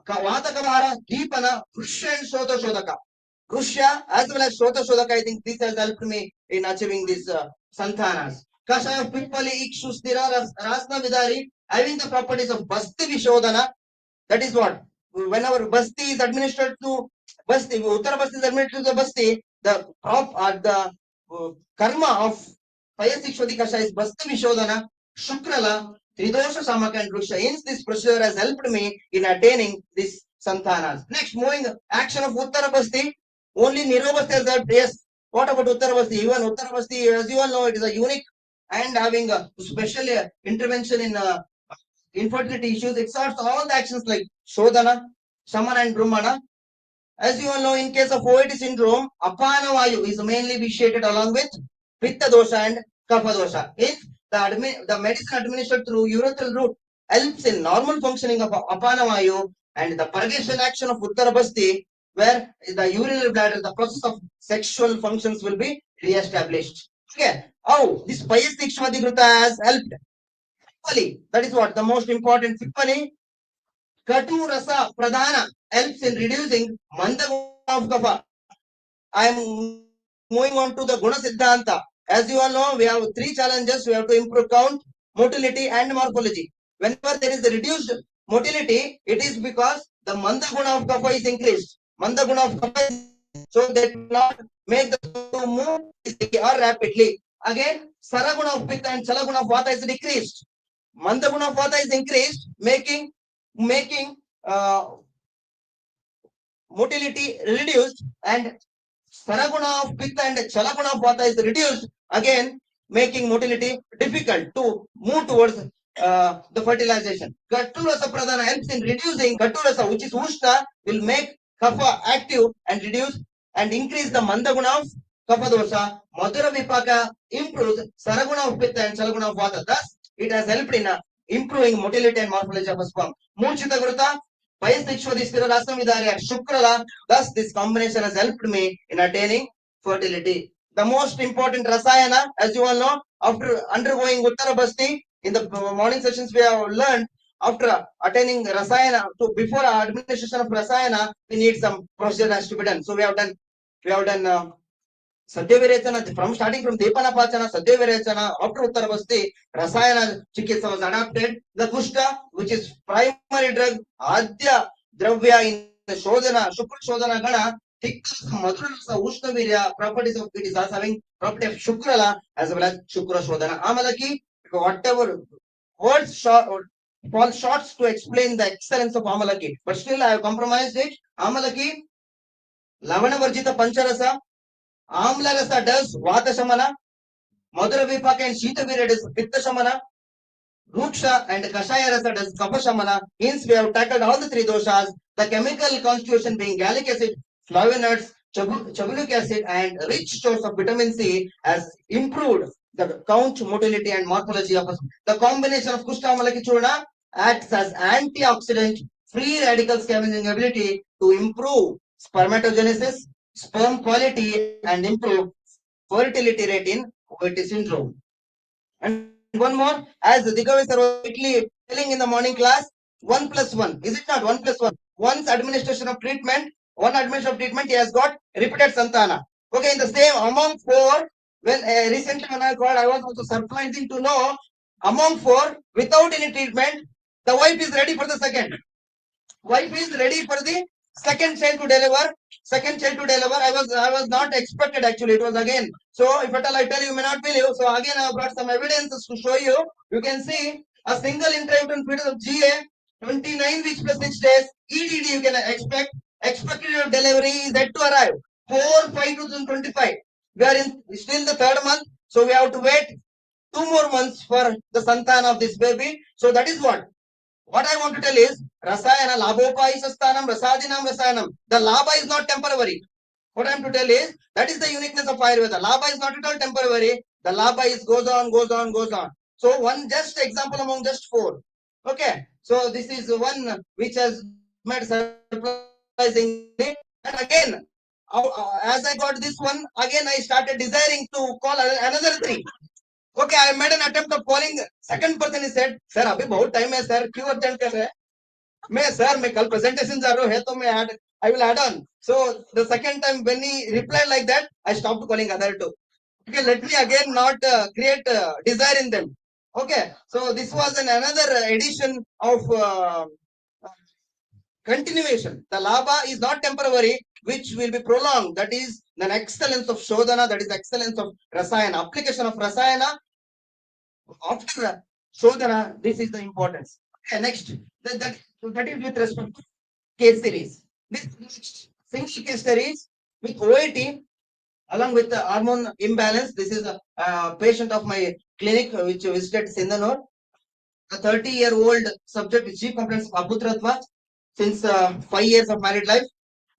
S6: Vata Kavara, Deepana, Krishya and Shota Shodaka. Krishya as well as Shota Shodaka, I think this has helped me in achieving these Santhanas. Kashaya Pippali Ikshustira Rasna Vidari, having the properties of Basti Vishodhana. That is what? Whenever Basti is administered to Basti, Uttara Basti is administered to the Basti, the crop or the karma of Payastikshwati Kasha is Basti Vishodhana, Shukrala, Tridosha Samaka and Rusha. Hence, this procedure has helped me in attaining these Santhanas. Next, moving action of Uttara Basti, only Nirobasti has helped. Yes. What about Uttara Basti? Even Uttara Basti, as you all know, it is a unique and having a special intervention in infertility issues. It starts all the actions like Shodhana, Shamana and Brahmana. As you all know, in case of OIT syndrome, Apana Vayu is mainly vitiated along with Pitta dosha and Kapha dosha. If the medicine administered through urethral route helps in normal functioning of Apana Vayu and the purgation action of Uttara Basti, where the urinary bladder, the process of sexual functions will be re-established. Okay. How this Payas Tikshmati has helped. That is what the most important. Pippani, Katu Rasa Pradhana helps in reducing Mandaguna of Kapha. I am moving on to the Guna Siddhanta. As you all know, we have three challenges. We have to improve count, motility, and morphology. Whenever there is a reduced motility, it is because the Mandaguna of Kapha is increased. Mandaguna of Kapha is increased, so that will not make the to move easily or rapidly. Again, Saraguna of Pitta and Chalaguna of Vata is decreased. Mandaguna of Vata is increased, making motility reduced, and Saraguna of Pitta and Chalaguna of Vata is reduced, again making motility difficult to move towards the fertilization. Gaturasa Pradhana helps in reducing Gaturasa, which is Ushna, will make Kapha active and reduce and increase the Mandaguna of Kapha dosha. Madhura Vipaka improves Saraguna of Pitta and Chalaguna of Vata. Thus, it has helped in improving motility and morphology of a sperm. Murchita Gruta, Shukrala. Thus, this combination has helped me in attaining fertility. The most important Rasayana, as you all know, after undergoing Uttara Basti, in the morning sessions we have learned, after attaining Rasayana, to before administration of Rasayana, we need some procedure has to be done. So we have done Sadhya from starting from Depana Pachana, Sadhya Virechana, after Uttara Basti, Rasayana Chikitsa was adopted. The Kushta, which is primary drug, Adya Dravya in Shodhana, Shukra Shodhana Gana, Madhurasa Ushnavirya, properties of it is also having property of Shukrala as well as Shukra Shodhana. Amalaki, whatever words fall short to explain the excellence of Amalaki, but still I have compromised it. Amalaki, Lavana Varjita Pancharasa, Amla Rasa does Vata Shamana, Madhura Vipaka and Shita Virya does Pitta Shamana, Ruksha and Kashaya Rasa does Kapha Shamana. Hence, we have tackled all the three doshas, the chemical constitution being gallic acid, flavonoids, chabulic acid, and rich source of vitamin C has improved the count, motility, and morphology of us. The combination of Kushta Malaki Churna acts as antioxidant, free radical scavenging ability to improve spermatogenesis, sperm quality, and improve fertility rate in OIT syndrome. And one more, as Digavay sir was quickly telling in the morning class, 1+1. Is it not 1+1? Once administration of treatment, one administration of treatment, he has got repeated Santana. Okay, in the same among four, when recently when I got, I was also surprising to know among four, without any treatment, the wife is ready for the second. Wife is ready for the second child to deliver. Second child to deliver. I was not expected actually. It was again. So if at all I tell you, you may not believe. So again I have brought some evidences to show you. You can see a single intrauterine fetus of GA, 29 weeks plus 6 days. EDD you can expect. Expected of delivery is yet to arrive. 4/5/2025. We are in still the third month. So we have to wait 2 more months for the Santana of this baby. So that is what What I want to tell is rasayana labopaisastanam rasadinam rasayanam. The labha is not temporary. What I am to tell is that is the uniqueness of Ayurveda. Labha is not at all temporary. The labha is goes on, goes on, goes on. So one just example among just four. Okay. So this is one which has made surprisingly. And again, as I got this one, again I started desiring to call another three. Okay, I made an attempt of calling second person. He said, "Sir, अभी बहुत time है sir, क्यों attend कर रहे हैं?" मैं sir, मैं कल presentation जा रहा हूँ है तो मैं I will add on. So the second time when he replied like that, I stopped calling other two. Okay, let me again not create desire in them. Okay, so this was another edition of continuation. The labha is not temporary, which will be prolonged. That is the excellence of shodhana, that is the excellence of rasayana. Application of rasayana after shodhana, this is the importance. Okay, next, that is with respect to case series. This next single case series with OAT along with the hormone imbalance. This is a patient of my clinic which visited Sindanur. A 30-year-old subject with chief complaints of aputratva since 5 years of married life.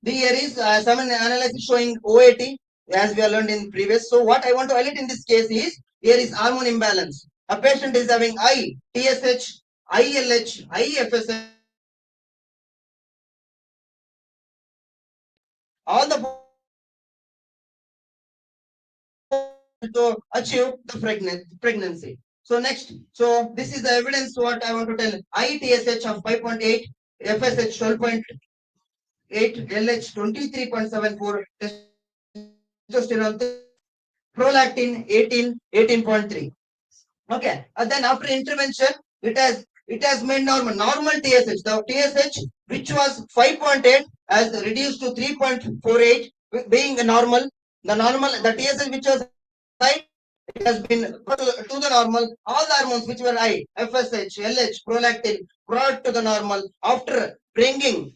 S6: The here is some analysis showing OAT as we have learned in previous. So what I want to highlight in this case is here is hormone imbalance. A patient is having I, TSH, ILH, IFSH. All the to achieve the pregnancy. So next, so this is the evidence what I want to tell. ITSH of 5.8, FSH 12.8, LH 23.74, testosterone, prolactin 18, 18.3. Okay, and then after intervention, it has made normal TSH. The TSH which was 5.8 has reduced to 3.48, being normal. The TSH which was high, it has been to the normal. All the hormones which were high, FSH, LH, prolactin, brought to the normal after bringing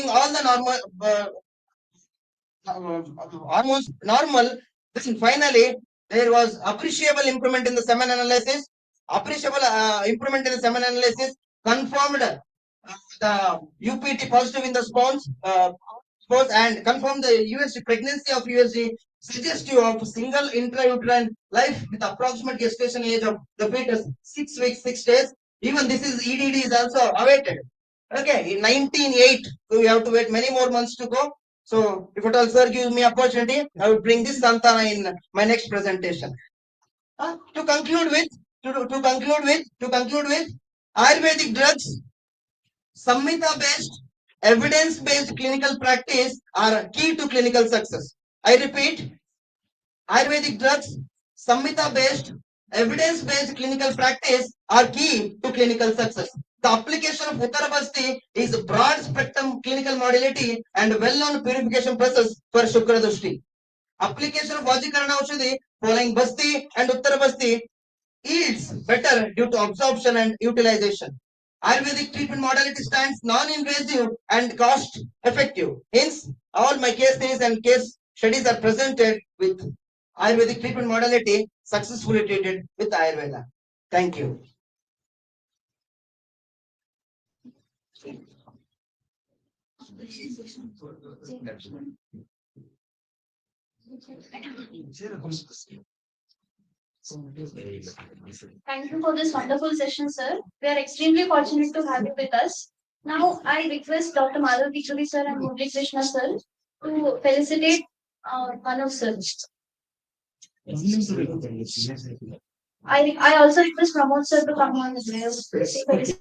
S6: all the normal hormones normal. Then finally there was appreciable improvement in the semen analysis. Appreciable improvement in the semen analysis confirmed the UPT positive in the spouse and confirmed the USG pregnancy of USG suggestive of single intrauterine life with approximate gestation age of the fetus 6 weeks 6 days. Even this is EDD is also awaited. Okay, in 1908, so we have to wait many more months to go. So if at all sir gives me opportunity, I will bring this Santana in my next presentation. To conclude with, to conclude with, Ayurvedic drugs, Samhita based, evidence based clinical practice are key to clinical success. I repeat, Ayurvedic drugs, Samhita based, evidence based clinical practice are key to clinical success. The application of Uttarabasti is a broad spectrum clinical modality and well known purification process for Shukra Dushti. Application of Vajikarana Aushadhi following Basti and Uttarabasti yields better due to absorption and utilization. Ayurvedic treatment modality stands non-invasive and cost effective. Hence, all my case studies and case studies are presented with Ayurvedic treatment modality successfully treated with Ayurveda. Thank you.
S2: Thank you for this wonderful session, sir. We are extremely fortunate to have you with us. Now, I request Dr. Madhav Kichuri, sir, and Murli Krishna, sir, to felicitate Manav, sir. I also request Pramod, sir, to come on as well. Felicitate Manav.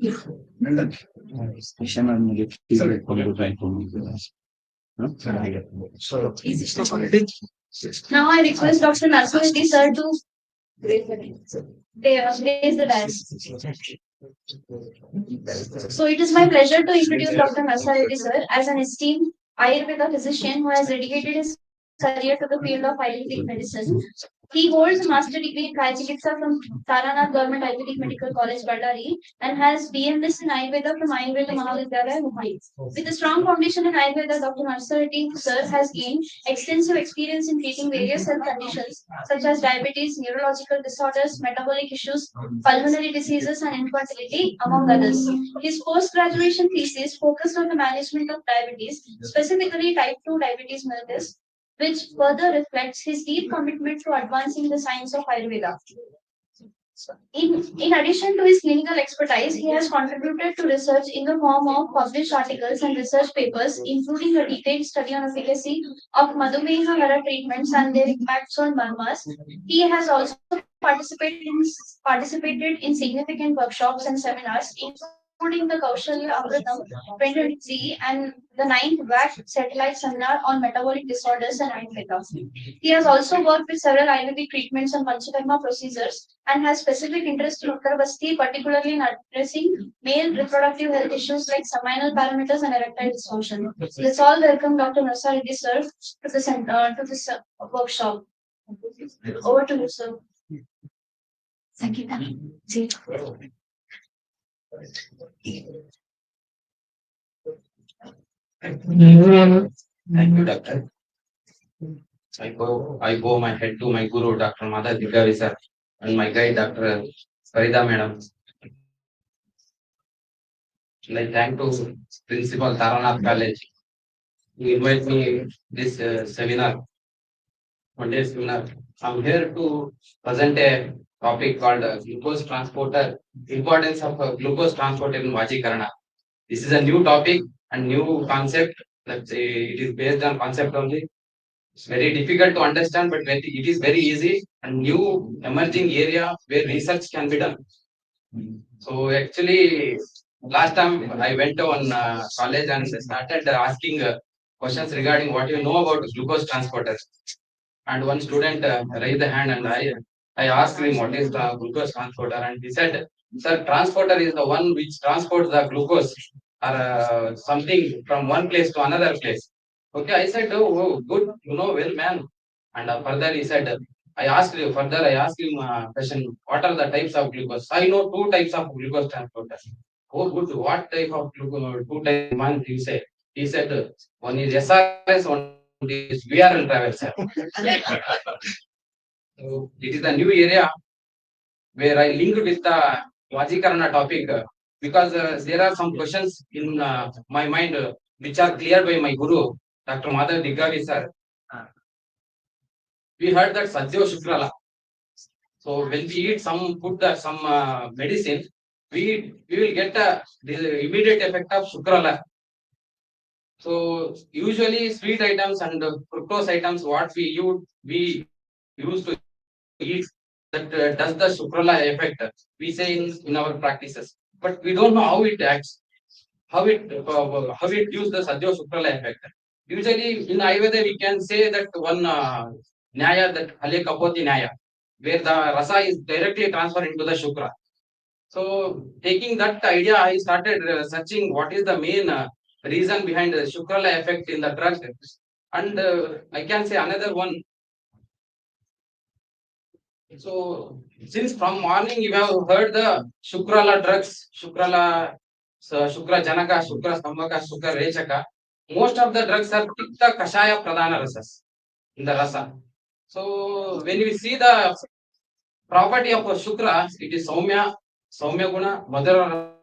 S2: Now I request Dr. Narsureddy sir to raise the dice. So it is my pleasure to introduce Dr. Narsureddy sir as an esteemed Ayurveda physician who has dedicated his career to the field of Ayurvedic medicine. He holds a master degree in Kaya Chikitsa from Saranath Government Ayurvedic Medical College, Ballari, and has BMS in Ayurveda from Ayurveda Mahavidyalaya, Mumbai. With a strong foundation in Ayurveda, Dr. Narsureddy sir has gained extensive experience in treating various health conditions such as diabetes, neurological disorders, metabolic issues, pulmonary diseases, and infertility, among others. His post-graduation thesis focused on the management of diabetes, specifically type 2 diabetes mellitus, which further reflects his deep commitment to advancing the science of Ayurveda. In addition to his clinical expertise, he has contributed to research in the form of published articles and research papers, including a detailed study on efficacy of Madhumeha Hara treatments and their impacts on mamas. He has also participated in significant workshops and seminars, including the Kaushalya Amritam 2023 and the 9th WAC Satellite Seminar on Metabolic Disorders and Ayurveda. He has also worked with several Ayurvedic treatments and Panchakarma procedures and has specific interest in Uttarvasti, particularly in addressing male reproductive health issues like seminal parameters and erectile dysfunction. Let's all welcome Dr. Narsureddy sir to this workshop. Over to you, sir. Sankita.
S7: Thank you, doctor. I bow my head to my guru, Dr. Madha Digavi sir, and my guide, Dr. Farida madam. And I thank to Principal Taranath College to invite me this seminar, 1 day seminar. I'm here to present a topic called glucose transporter, importance of glucose transporter in Vajikarana. This is a new topic and new concept. That it is based on concept only. It's very difficult to understand, but it is very easy and new emerging area where research can be done. So actually, last time I went on college and started asking questions regarding what you know about glucose transporters. And one student raised the hand, and I asked him what is the glucose transporter, and he said, "Sir, transporter is the one which transports the glucose or something from one place to another place." Okay, I said, oh, good, you know well, man. And further, he said, I asked him question, what are the types of glucose? I know two types of glucose transporters. Oh, good. What type of glucose? Two types, one, he said. He said, one is SRS, one is VRL travel, sir. So it is a new area where I linked with the Vajikarana topic because there are some questions in my mind which are cleared by my guru, Dr. Madhav Diggavi sir. We heard that Sadhyo Shukrala. So when we eat some food or some medicine, we will get the immediate effect of Shukrala. So usually sweet items and fructose items, what we used to eat that does the Shukrala effect. We say in our practices, but we don't know how it acts, how it gives the Sadhyo Shukrala effect. Usually in Ayurveda we can say that one Nyaya, that Hale Kapoti Nyaya, where the rasa is directly transferred into the Shukra. So taking that idea, I started searching what is the main reason behind the Shukrala effect in the drug. And I can say another one. So since from morning you have heard the Shukrala drugs, Shukra Janaka, Shukra Stambhaka, Shukra Rechaka. Most of the drugs are Tikta Kashaya Pradhana Rasas in the rasa. So when we see the property of a Shukra, it is Saumya Guna, Madhuram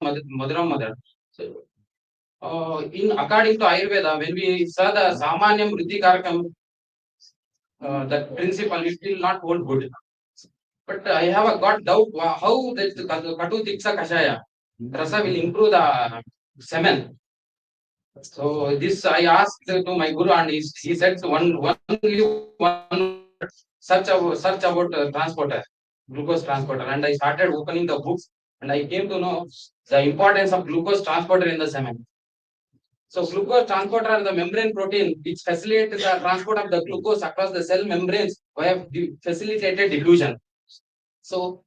S7: Madhura. So, in according to Ayurveda, when we saw the Samanyam Vritti Karakam, that principle, it will not hold good. But I have a got doubt how that Katu Tiksa Kashaya rasa will improve the semen. So this I asked to my guru, and he said one search about transporter. glucose transporter, and I started opening the books, and I came to know the importance of glucose transporter in the semen. So glucose transporter are the membrane protein which facilitate the transport of the glucose across the cell membranes via facilitated diffusion. So,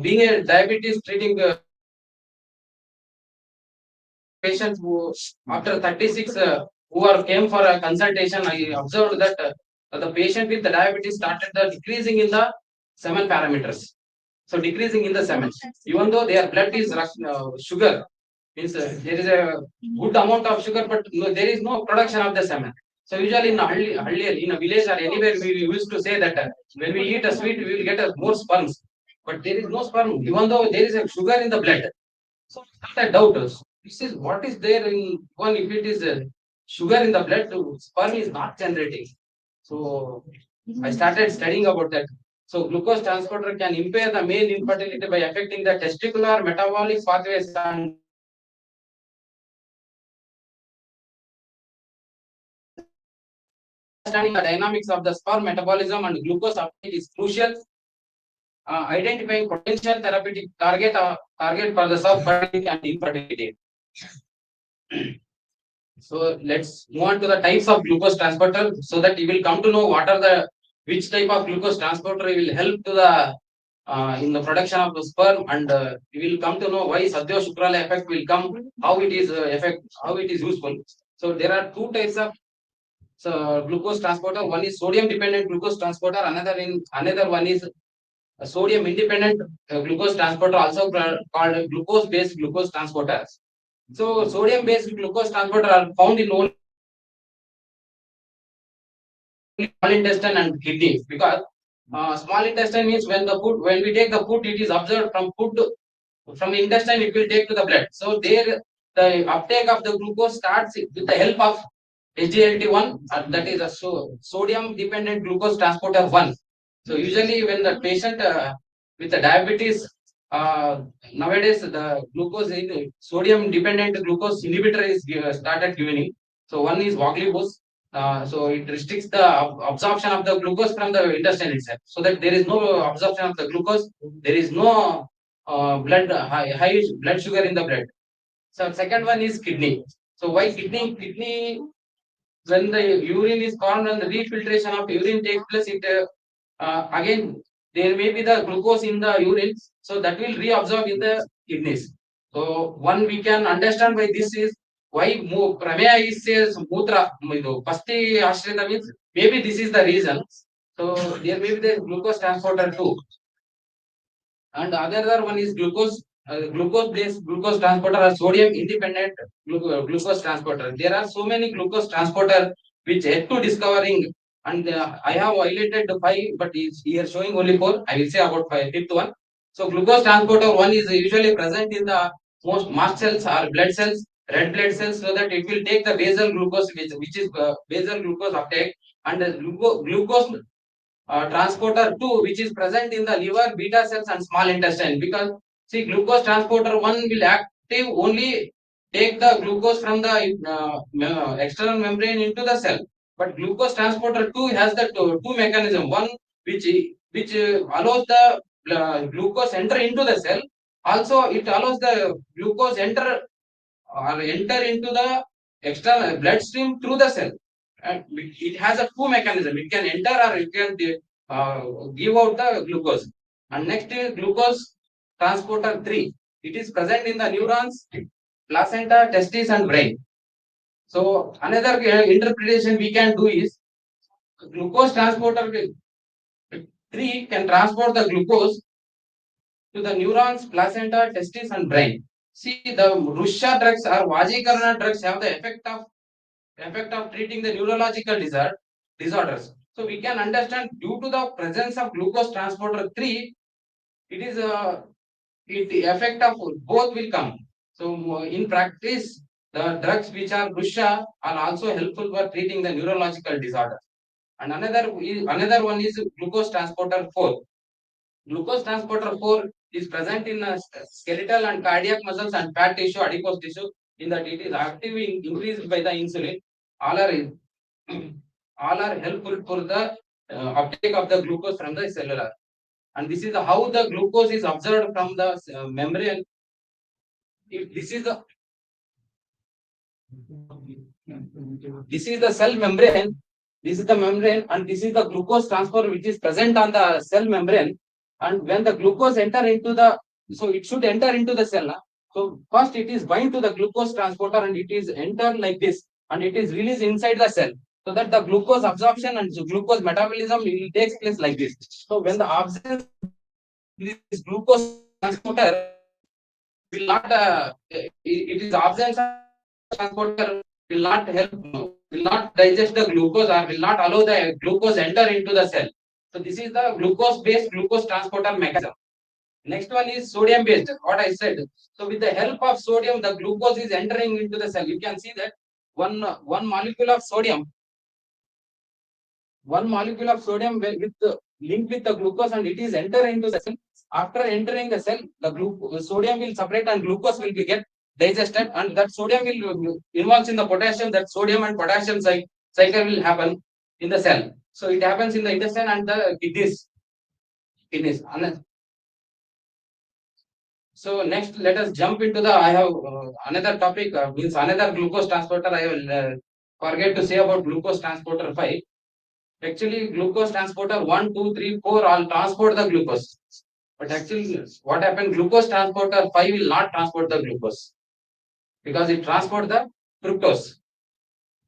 S7: being a diabetes treating patients who after 36 who are came for a consultation, I observed that the patient with the diabetes started the decreasing in the semen parameters. So decreasing in the semen, even though their blood is sugar, means there is a good amount of sugar, but there is no production of the semen. So usually in a in a village or anywhere, we used to say that when we eat a sweet, we will get more sperms. But there is no sperm, even though there is a sugar in the blood. So I doubt us. This is what is there in one. If it is sugar in the blood, sperm is not generating. So I started studying about that. So glucose transporter can impair the male infertility by affecting the testicular metabolic pathways and understanding the dynamics of the sperm metabolism and glucose uptake is crucial. Identifying potential therapeutic target for the subfertility and infertility. So let's move on to the types of glucose transporter so that you will come to know what are the which type of glucose transporter will help to the in the production of the sperm, and you will come to know why Sadhya Shukrala effect will come, how it is how it is useful. So there are two types of glucose transporter. One is sodium dependent glucose transporter. Another one is sodium independent glucose transporter, also called glucose based glucose transporters. So sodium based glucose transporter are found in only small intestine and kidneys, because small intestine means when we take the food, it is absorbed from food from the intestine, it will take to the blood. So there the uptake of the glucose starts with the help of SGLT1, that is a sodium dependent glucose transporter 1. So usually when the patient with the diabetes, nowadays the glucose sodium dependent glucose inhibitor is started giving. So one is Voglibus. So it restricts the absorption of the glucose from the intestine itself, so that there is no absorption of the glucose, there is no high blood sugar in the blood. So second one is kidney. So why kidney? Kidney, when the urine is formed and the refiltration of urine takes place, it again there may be the glucose in the urine, so that will reabsorb in the kidneys. So one we can understand by this is why prameya is says mutra pasti ashrita means maybe this is the reason. So there may be the glucose transporter too. And another one is glucose based glucose transporter or sodium independent glucose transporter. There are so many glucose transporter which yet to discovering, and I have highlighted the five, but it's here showing only four. I will say about fifth one. So glucose transporter one is usually present in the most mast cells or blood cells, red blood cells, so that it will take the basal glucose, which is basal glucose uptake, and the glucose transporter 2, which is present in the liver, beta cells, and small intestine. Because see, glucose transporter 1 will active only take the glucose from the external membrane into the cell. But glucose transporter 2 has the two mechanism. One which allows the glucose enter into the cell. Also, it allows the glucose enter into the external bloodstream through the cell. And it has a two mechanism. It can enter or it can give out the glucose. And next is glucose transporter 3. It is present in the neurons, placenta, testes, and brain. So another interpretation we can do is glucose transporter 3 can transport the glucose to the neurons, placenta, testes, and brain. See, the Russia drugs or Vajikarana drugs have the effect of treating the neurological disorders. So we can understand due to the presence of glucose transporter 3, it is the effect of both will come. So in practice, the drugs which are Russia are also helpful for treating the neurological disorders. And another one is glucose transporter 4. Glucose transporter 4 is present in skeletal and cardiac muscles and fat tissue, adipose tissue, in that it is actively increased by the insulin. All are all are helpful for the uptake of the glucose from the cellular. and this is how the glucose is observed from the membrane. If this is the cell membrane, this is the membrane, and this is the glucose transporter which is present on the cell membrane. And when the glucose enter into the, so it should enter into the cell. So first it is bind to the glucose transporter and it is enter like this, and it is released inside the cell. So that the glucose absorption and glucose metabolism will takes place like this. So when the absence of this glucose transporter will not, it is absence of transporter will not help, will not digest the glucose or will not allow the glucose enter into the cell. So this is the glucose based glucose transporter mechanism. Next one is sodium based, what I said. So with the help of sodium, the glucose is entering into the cell. You can see that one molecule of sodium, with the link with the glucose, and it is entering into the cell. After entering the cell, the sodium will separate and glucose will be get digested, and that sodium will involves in the potassium. That sodium and potassium cycle will happen in the cell. So it happens in the intestine and the kidneys. So next, let us jump into the. I have another topic, means another glucose transporter. I will forget to say about glucose transporter 5. Actually, glucose transporter 1, 2, 3, 4 all transport the glucose. But actually, what happened? Glucose transporter 5 will not transport the glucose because it transport the fructose.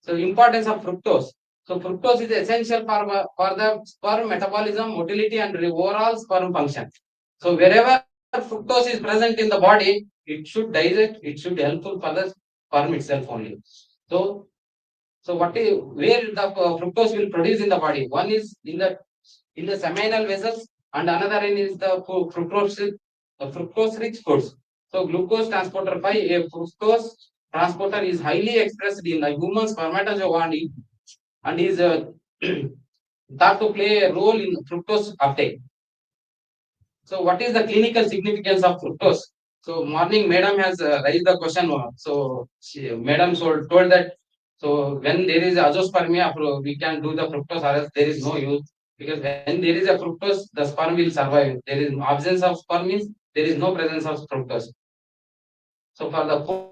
S7: So importance of fructose. So fructose is essential for the sperm metabolism, motility, and overall sperm function. So wherever fructose is present in the body, it should digest. It should be helpful for the sperm itself only. So what is where the fructose will produce in the body? One is in the seminal vessels, and another one is the fructose rich foods. So glucose transporter 5, a fructose transporter is highly expressed in the human spermatozoa and is thought to play a role in fructose uptake. So what is the clinical significance of fructose? So morning, madam has raised the question. So madam told that, so when there is azoospermia, we can do the fructose, or else there is no use, because when there is a fructose, the sperm will survive. There is absence of sperm means there is no presence of fructose. So for the food,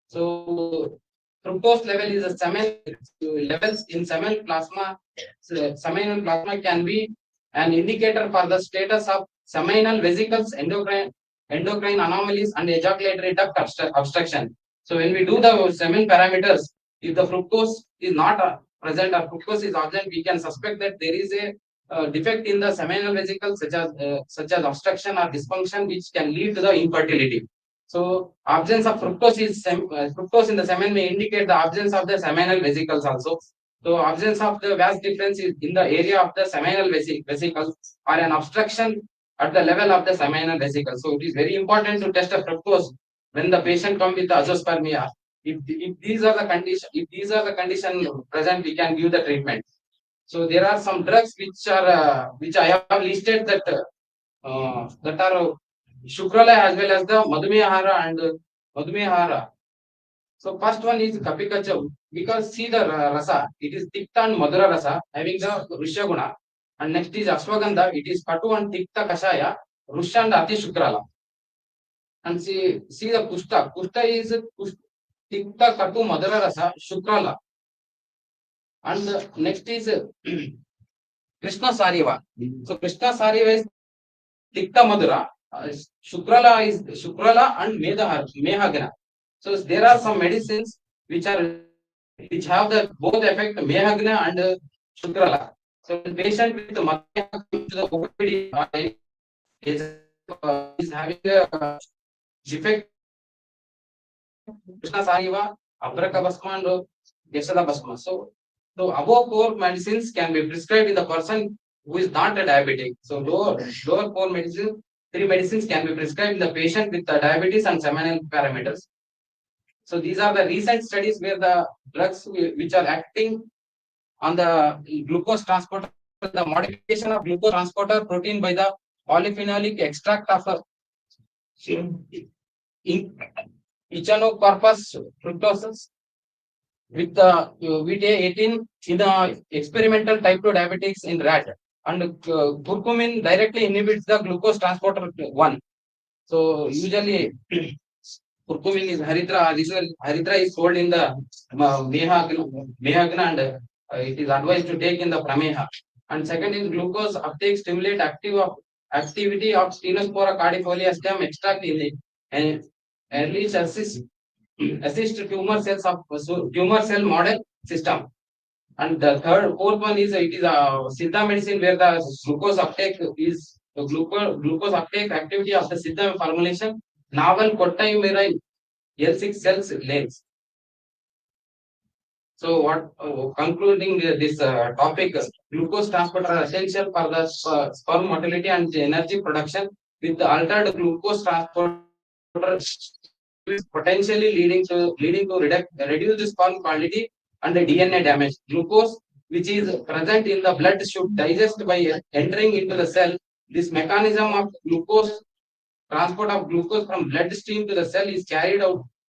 S7: so fructose level is a semen levels in seminal plasma. So, seminal plasma can be an indicator for the status of seminal vesicles, endocrine anomalies, and ejaculatory duct obstruction. So when we do the semen parameters, if the fructose is not present or fructose is absent, we can suspect that there is a defect in the seminal vesicles, such as obstruction or dysfunction, which can lead to the infertility. So absence of fructose in the semen may indicate the absence of the seminal vesicles also. So absence of the vas difference is in the area of the seminal vesicles, or an obstruction at the level of the seminal vesicles. So it is very important to test the fructose when the patient comes with azoospermia. If these are the condition present, we can give the treatment. So there are some drugs which I have listed that are Shukrala as well as the Madhumehara and Madhumehara. So first one is Kapikacham, because see the rasa, it is Tikta and Madhura rasa having the Rishyaguna. And next is Ashwagandha, it is Patu and Tikta Kashaya, Rusha and Ati Shukrala. And see the Kushta. Kushta is Tikta Katu Madhura rasa, Shukrala. And next is Krishna Sariva. So Krishna Sariva is Tikta Madhura, Shukrala is Shukrala and Mehagana. So there are some medicines which have the both effect Mehagana and Shukrala. So the patient with Madhya to the OPD is having a defect Krishna Sariva, Abraka Basma and Yasada Basma. So above 4 medicines can be prescribed in the person who is not a diabetic. So lower 4 medicines, 3 medicines can be prescribed in the patient with the diabetes and seminal parameters. So these are the recent studies where the drugs which are acting on the glucose transporter, the modification of glucose transporter protein by the polyphenolic extract of Echinocorpus fructosus. with the VTA18 in the experimental type 2 diabetics in rat, and curcumin directly inhibits the glucose transporter 1. So usually curcumin is haritra. This is haritra is sold in the mehagna, and it is advised to take in the prameha. And second is glucose uptake stimulate activity of Stenospora cardifolia stem extract in the and early assist tumor cell model system. And the fourth one is it is a Siddha medicine where the glucose uptake is the glucose uptake activity of the Siddha formulation. Novel cotimerine L6 cells lengths. So what concluding this topic, glucose transporter are essential for the sperm motility and the energy production. With the altered glucose transporter potentially leading to reduce the sperm quality and the DNA damage. Glucose, which is present in the blood, should digest by entering into the cell. This mechanism of glucose transport of glucose from bloodstream to the cell is carried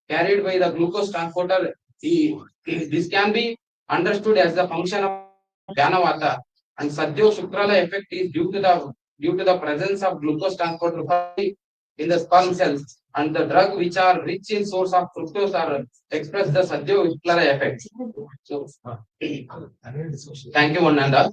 S7: by the glucose transporter. This can be understood as the function of Janavata, and Sadhyo Shukrala effect is due to the presence of glucose transporter in the sperm cells, and the drug which are rich in source of fructose are express the Sadhyo Shukrala effect. So thank you, one and all.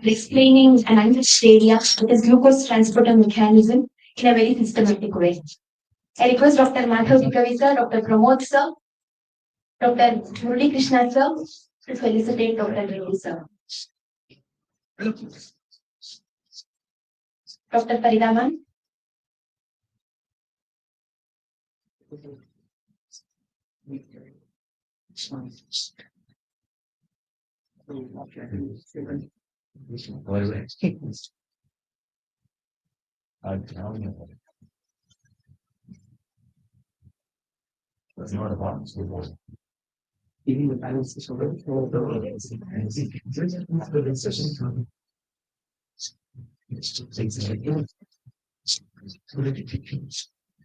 S2: Explaining an unreached area is glucose transporter mechanism in a very systematic way. I request Dr. Madhav Dikavi sir, Dr. Pramod sir, Dr. Murali Krishna sir to felicitate Dr. Reddy sir. Dr. Paridaman.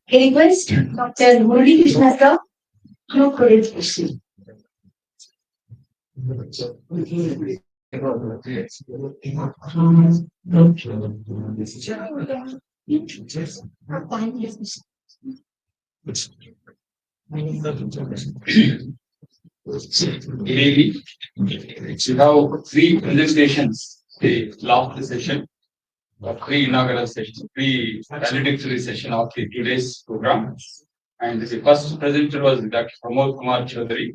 S2: I request Dr. Murali Krishna sir to proceed.
S3: Maybe we have three presentations. The last session, the pre-inaugural session, pre-valedictory session of the today's program. And the first presenter was Dr. Pramod Kumar Chaudhary.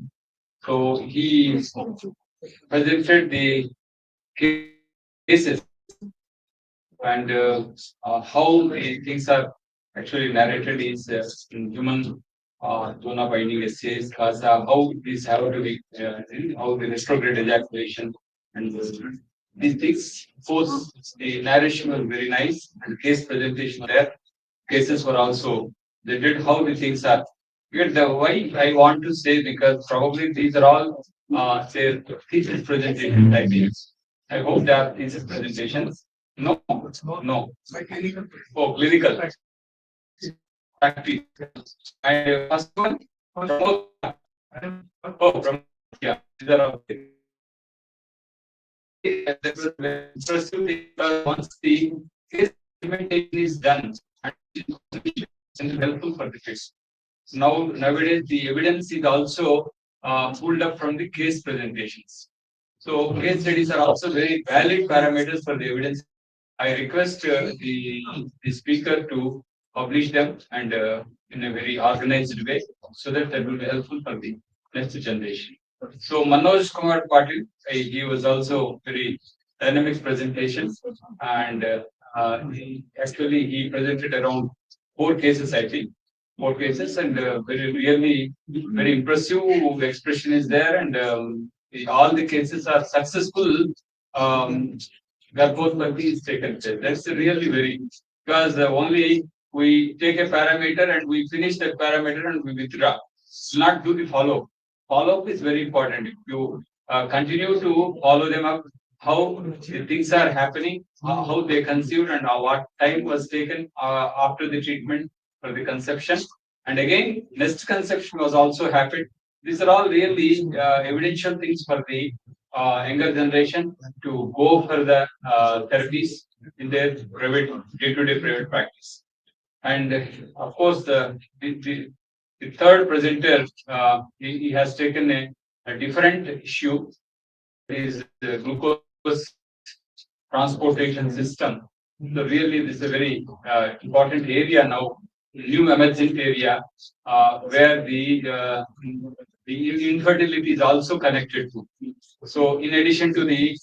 S3: So he presented the cases and how the things are actually narrated is in human zona binding essays, how these have to be, how the retrograde ejaculation and these things. Both the narration was very nice and case presentation there. Cases were also, they did how the things are. Because the why I want to say, because probably these are all their thesis presentation type things. I hope they are thesis presentations. No, no. Oh, clinical practice. And first one, from yeah, these are all impressive because once the case implementation is done and helpful for the case. Nowadays the evidence is also pulled up from the case presentations. So case studies are also very valid parameters for the evidence. I request the speaker to publish them and in a very organized way so that will be helpful for the next generation. So Manoj Kumar Patil, he was also very dynamic presentation, and he presented around 4 cases, I think, 4 cases, and very impressive expression is there, and all the cases are successful. Um, Garbhodpati is taken place. That's really very, because only we take a parameter and we finish that parameter and we withdraw. Not do the follow. Follow up is very important. If you continue to follow them up, how the things are happening, how they conceived, and what time was taken after the treatment for the conception. And again, next conception was also happened. These are all really evidential things for the younger generation to go for the therapies in their private day-to-day private practice. And of course, the third presenter, he has taken a different issue, is the glucose transportation system. So really, this is a very important area now, new emergent area, where the infertility is also connected to. So in addition to the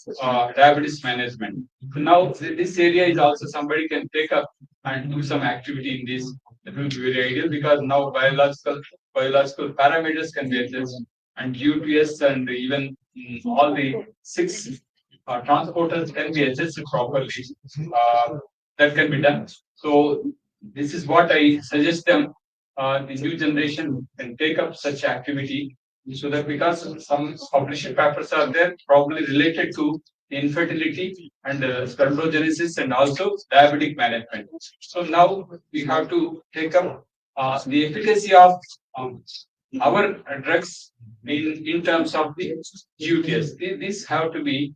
S3: diabetes management, so now this area is also somebody can take up and do some activity in this. That will be very ideal, because now biological parameters can be adjusted, and UPS and even all the six transporters can be adjusted properly. That can be done. So this is what I suggest them. The new generation can take up such activity, so that, because some published papers are there probably related to infertility and spermatogenesis and also diabetic management. So now we have to take up the efficacy of our drugs in terms of the UTS. These have to be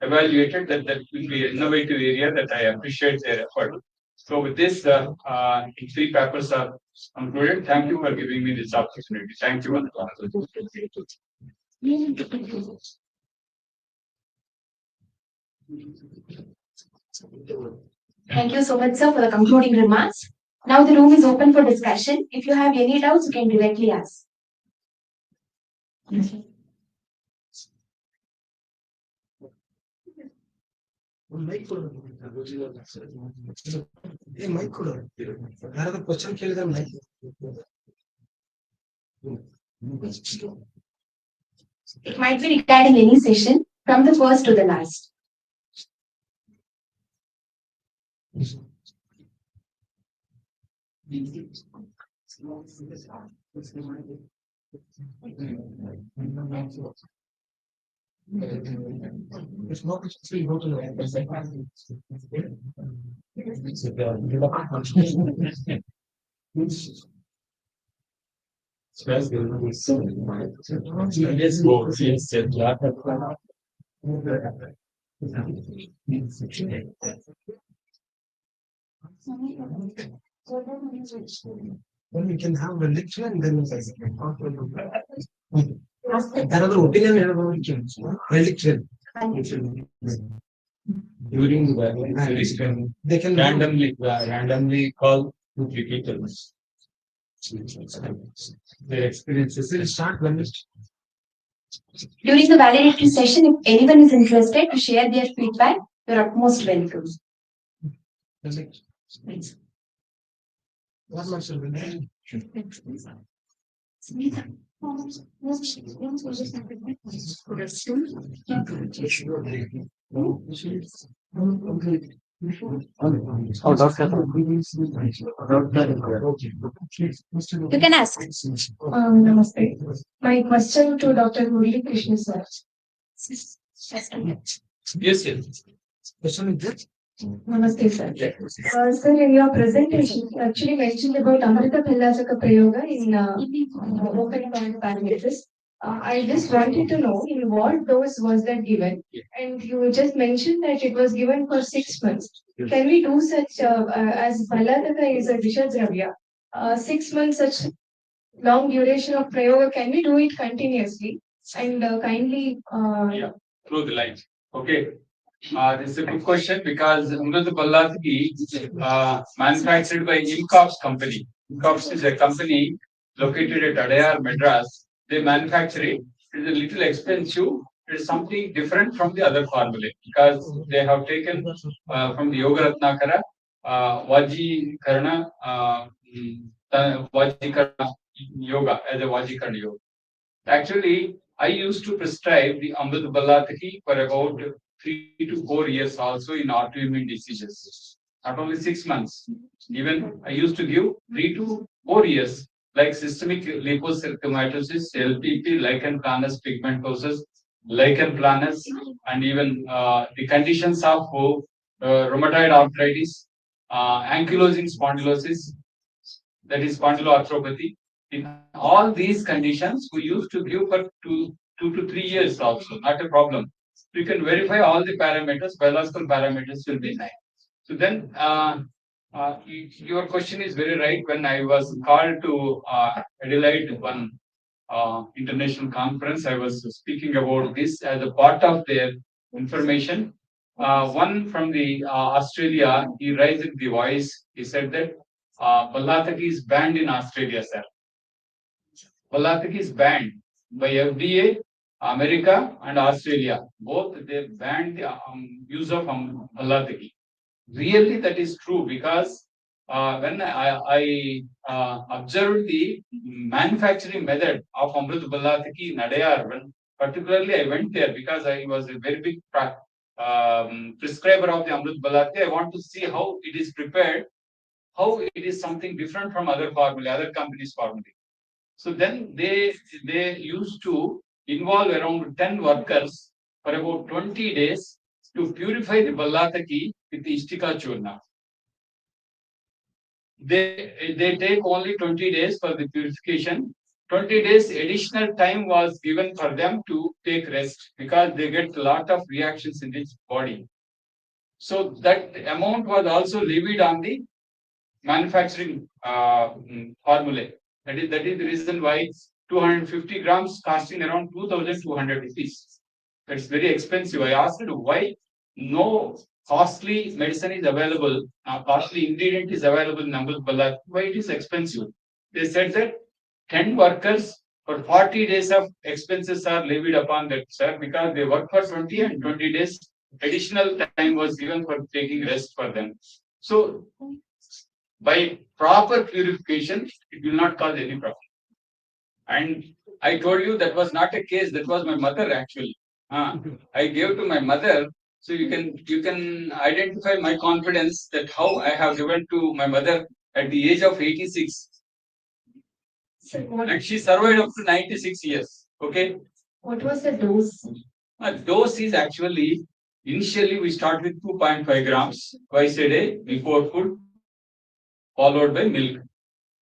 S3: evaluated. That will be an innovative area that I appreciate their effort. So with this, three papers are concluded. Thank you for giving me this opportunity. Thank you.
S2: Thank you so much, sir, for the concluding remarks. Now the room is open for discussion. If you have any doubts, you can directly ask.
S6: ಯಾರಾದ್ರೂ question ಕೇಳಿದ್ರೆ mic
S2: It might be regarding any session, from the first to the last.
S6: It's not free, go to the Then we can have a lecture and then another opinion lecture.
S1: During the valuation,
S6: They can
S1: randomly call two people. Their experiences.
S6: will start when
S2: During the validatory session, if anyone is interested to share their feedback, you're utmost welcome.
S6: what much will be
S2: You can ask. Namaste. My question to Dr. Murali Krishna sir.
S3: Yes, yes.
S6: question is that
S2: Namaste, sir. Sir, in your presentation, you actually mentioned about Amrita Bhallachaka Prayoga in open point parameters. I just wanted to know in what dose was that given? And you just mentioned that it was given for 6 months. Can we do such, as Bhallataka is a Vishadravya, 6 months such long duration of Prayoga, can we do it continuously? And kindly.
S3: Through the line. Okay. This is a good question, because Amrita Ballataki manufactured by Imcops company. Imcops is a company located at Adayar, Madras. They manufacture it. It is a little expensive. It is something different from the other formulae, because they have taken from the Yoga Ratnakara, Vajikarana, Vajikarana Yoga as a Vajikarana Yoga. Actually, I used to prescribe the Amrita Ballataki for about
S1: 3 to 4 years also in autoimmune diseases. Not only 6 months. Even I used to give 3 to 4 years, like systemic leukocytomatosis, LPP, lichen planus pigmentosus, lichen planus, and even the conditions of rheumatoid arthritis, ankylosing spondylosis, that is spondyloarthropathy. In all these conditions, we used to give for 2 to 3 years also, not a problem. You can verify all the parameters, biological parameters will be nice. So then, your question is very right. When I was called to Adelaide, one international conference, I was speaking about this as a part of their information. One from the Australia, he raised the voice. He said that Ballataki is banned in Australia, sir. Ballataki is banned by FDA, America, and Australia. Both they banned the use of Ballataki. Really, that is true because when I observed the manufacturing method of Amrut Ballataki in Adayar, when particularly I went there because I was a very big prescriber of the Amrut Ballataki. I want to see how it is prepared, how it is something different from other formula, other companies' formula. So then they used to involve around 10 workers for about 20 days to purify the ballataki with the istika churna. They take only 20 days for the purification. 20 days additional time was given for them to take rest because they get a lot of reactions in its body. So that amount was also levied on the manufacturing formula. That is the reason why 250 grams costing around 2,200 rupees. That's very expensive. I asked why no costly medicine is available, costly ingredient is available in Amrut Ballat, why it is expensive. They said that 10 workers for 40 days of expenses are levied upon that, sir, because they work for 20 and 20 days additional time was given for taking rest for them. So by proper purification, it will not cause any problem. And I told you that was not a case, that was my mother actually. I gave to my mother, so you can identify my confidence that how I have given to my mother at the age of 86. And she survived up to 96 years. Okay.
S2: What was the dose?
S1: Dose is actually initially we start with 2.5 grams twice a day before food, followed by milk.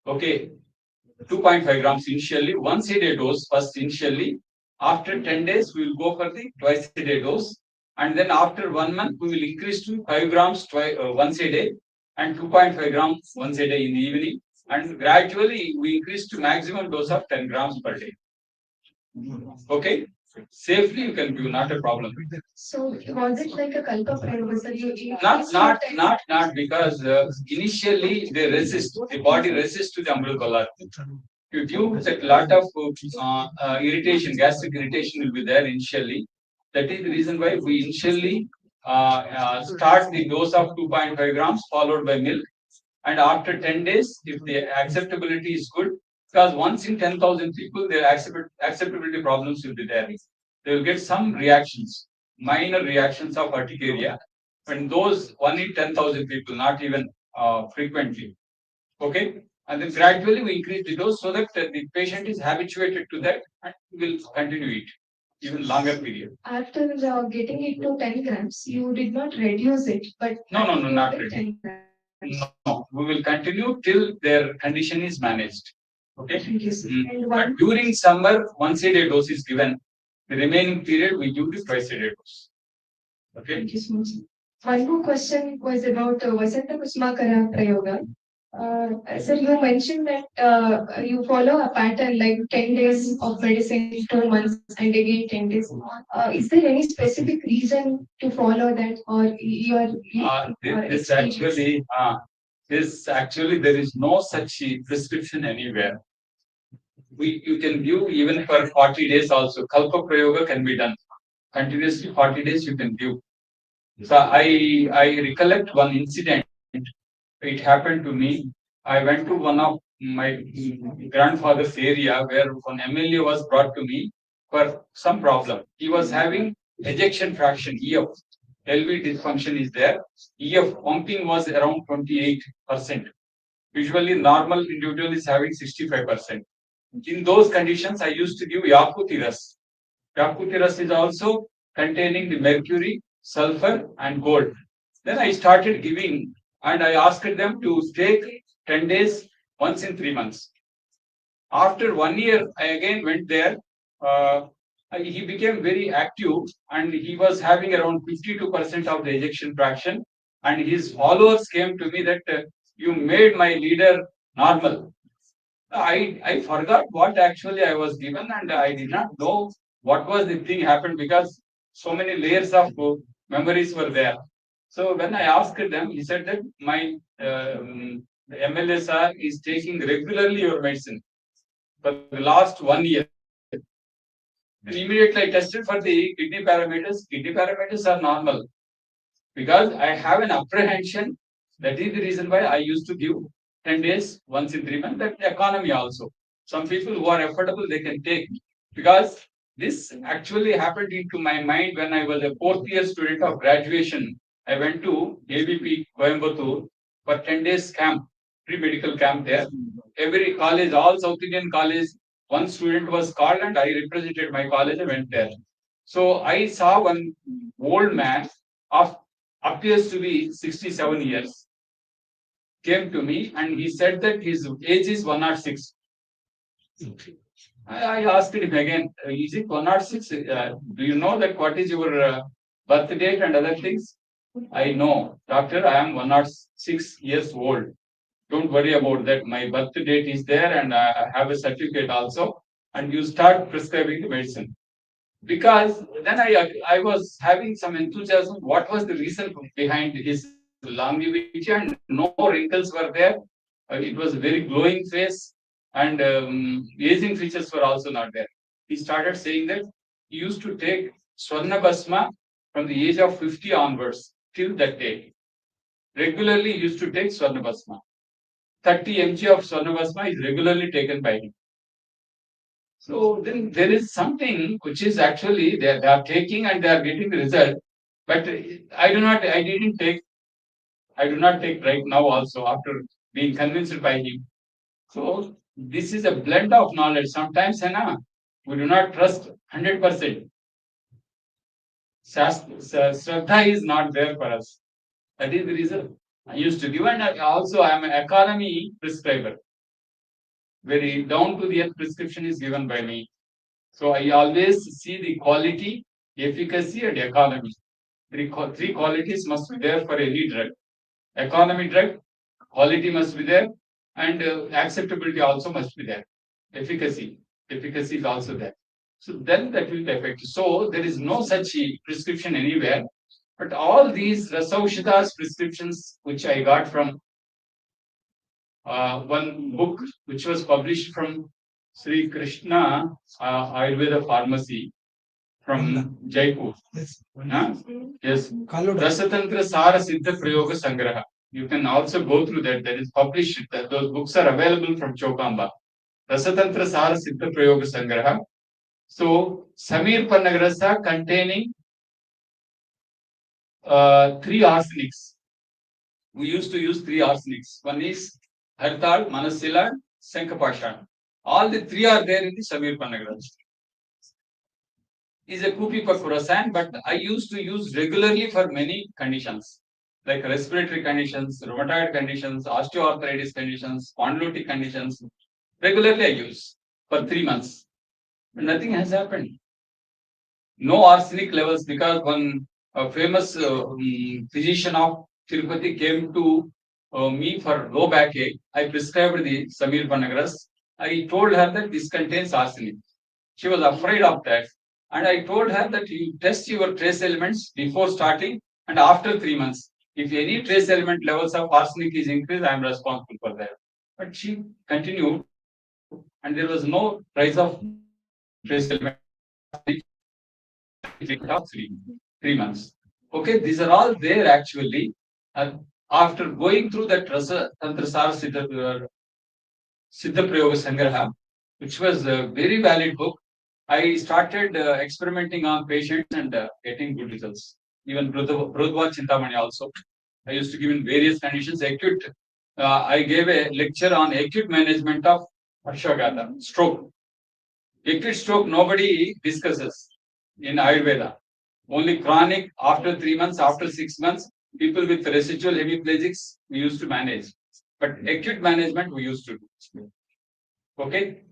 S1: Okay. 2.5 grams initially, once a day dose first initially. After 10 days, we will go for the twice a day dose. And then after 1 month, we will increase to 5 grams once a day and 2.5 grams once a day in the evening. And gradually, we increase to maximum dose of 10 grams per day. Okay? Safely you can do, not a problem.
S2: So was it like a kalpa prayoga?
S1: Not because initially they resist, the body resists to the Amrut Ballat. You give a lot of irritation, gastric irritation will be there initially. That is the reason why we initially start the dose of 2.5 grams followed by milk. And after 10 days, if the acceptability is good, because once in 10,000 people, their acceptability problems will be there. They will get some reactions, minor reactions of urticaria. And those 1 in 10,000 people, not even frequently. Okay? And then gradually we increase the dose so that the patient is habituated to that and will continue it even longer period.
S2: After getting it to 10 grams, you did not reduce it, but
S1: no, not reduce.
S2: 10 grams.
S1: No, we will continue till their condition is managed. Okay. But during summer, once a day dose is given. The remaining period we give the twice a day dose. Okay.
S2: Thank you so much. One more question was about Vasanta Kusmakara Prayoga. Sir, you mentioned that you follow a pattern like 10 days of medicine, 2 months, and again 10 days. Is there any specific reason to follow that, or
S1: this actually there is no such prescription anywhere. You can give even for 40 days also. Kalpa Prayoga can be done. Continuously 40 days you can give. So I recollect one incident. It happened to me. I went to one of my grandfather's area where one MLA was brought to me for some problem. He was having ejection fraction, EF. LV dysfunction is there. EF pumping was around 28%. Usually, normal individual is having 65%. In those conditions, I used to give Yakutiras. Yakutiras is also containing the mercury, sulfur, and gold. Then I started giving, and I asked them to take 10 days once in 3 months. After 1 year, I again went there. Uh, he became very active and he was having around 52% of the ejection fraction. And his followers came to me that you made my leader normal. I forgot what actually I was given and I did not know what was the thing happened because so many layers of memories were there. So when I asked them, he said that my MLA sir is taking regularly your medicine for the last 1 year. And immediately I tested for the kidney parameters. Kidney parameters are normal because I have an apprehension. That is the reason why I used to give 10 days once in 3 months. That economy also. Some people who are affordable, they can take because this actually happened into my mind when I was a fourth year student of graduation. I went to ABP Coimbatore for 10 days camp, pre-medical camp there. Every college, all South Indian college, one student was called and I represented my college and went there. So I saw one old man of appears to be 67 years came to me and he said that his age is 106. I asked him again, is it 106? Do you know that what is your birth date and other things? I know, doctor, I am 106 years old. Don't worry about that. My birth date is there and I have a certificate also. And you start prescribing the medicine. Because then I was having some enthusiasm. What was the reason behind his longevity? And no wrinkles were there. It was a very glowing face, and aging features were also not there. He started saying that he used to take Swarna Basma from the age of 50 onwards till that day. Regularly, he used to take Swarna Basma. 30 mg of Swarna Basma is regularly taken by him. So then there is something which is actually they are taking and they are getting the result. But I didn't take, I do not take right now also after being convinced by him. So this is a blend of knowledge. Sometimes, we do not trust 100%. Shraddha is not there for us. That is the reason I used to give. And I am an economy prescriber. Very down to the earth prescription is given by me. So I always see the quality, efficacy, and economy. Three qualities must be there for any drug. Economy drug, quality must be there, and acceptability also must be there. Efficacy is also there. So then that will be effective. So there is no such prescription anywhere. But all these Rasaushita's prescriptions, which I got from one book which was published from Sri Krishna Ayurveda Pharmacy from Jaipur. Yes. Rasatantra Sara Siddha Prayoga Sangraha. You can also go through that. That is published. Those books are available from Chokamba. Rasatantra Sara Siddha Prayoga Sangraha. So Samir Panagrasa containing 3 arsenics. We used to use 3 arsenics. One is Hartal, Manasila, Sankapashan. All the 3 are there in the Samir Panagrasa. Is a Kupi Pakurasan, but I used to use regularly for many conditions, like respiratory conditions, rheumatoid conditions, osteoarthritis conditions, spondylotic conditions. Regularly I use for 3 months. But nothing has happened. No arsenic levels because one famous physician of Tirupati came to me for low backache. I prescribed the Samir Panagras. I told her that this contains arsenic. She was afraid of that. And I told her that you test your trace elements before starting and after 3 months. If any trace element levels of arsenic is increased, I am responsible for that. But she continued, and there was no rise of trace element of 3 months. Okay, these are all there actually. And after going through that Rasa Tantrasara Siddha Prayoga Sangraha, which was a very valid book, I started experimenting on patients and getting good results. even Brudva Chintamani also. I used to give in various conditions, acute. I gave a lecture on acute management of Ashwagandha, stroke. Acute stroke, nobody discusses in Ayurveda. Only chronic after 3 months, after 6 months, people with residual hemiplegics we used to manage. But acute management we used to do. Okay?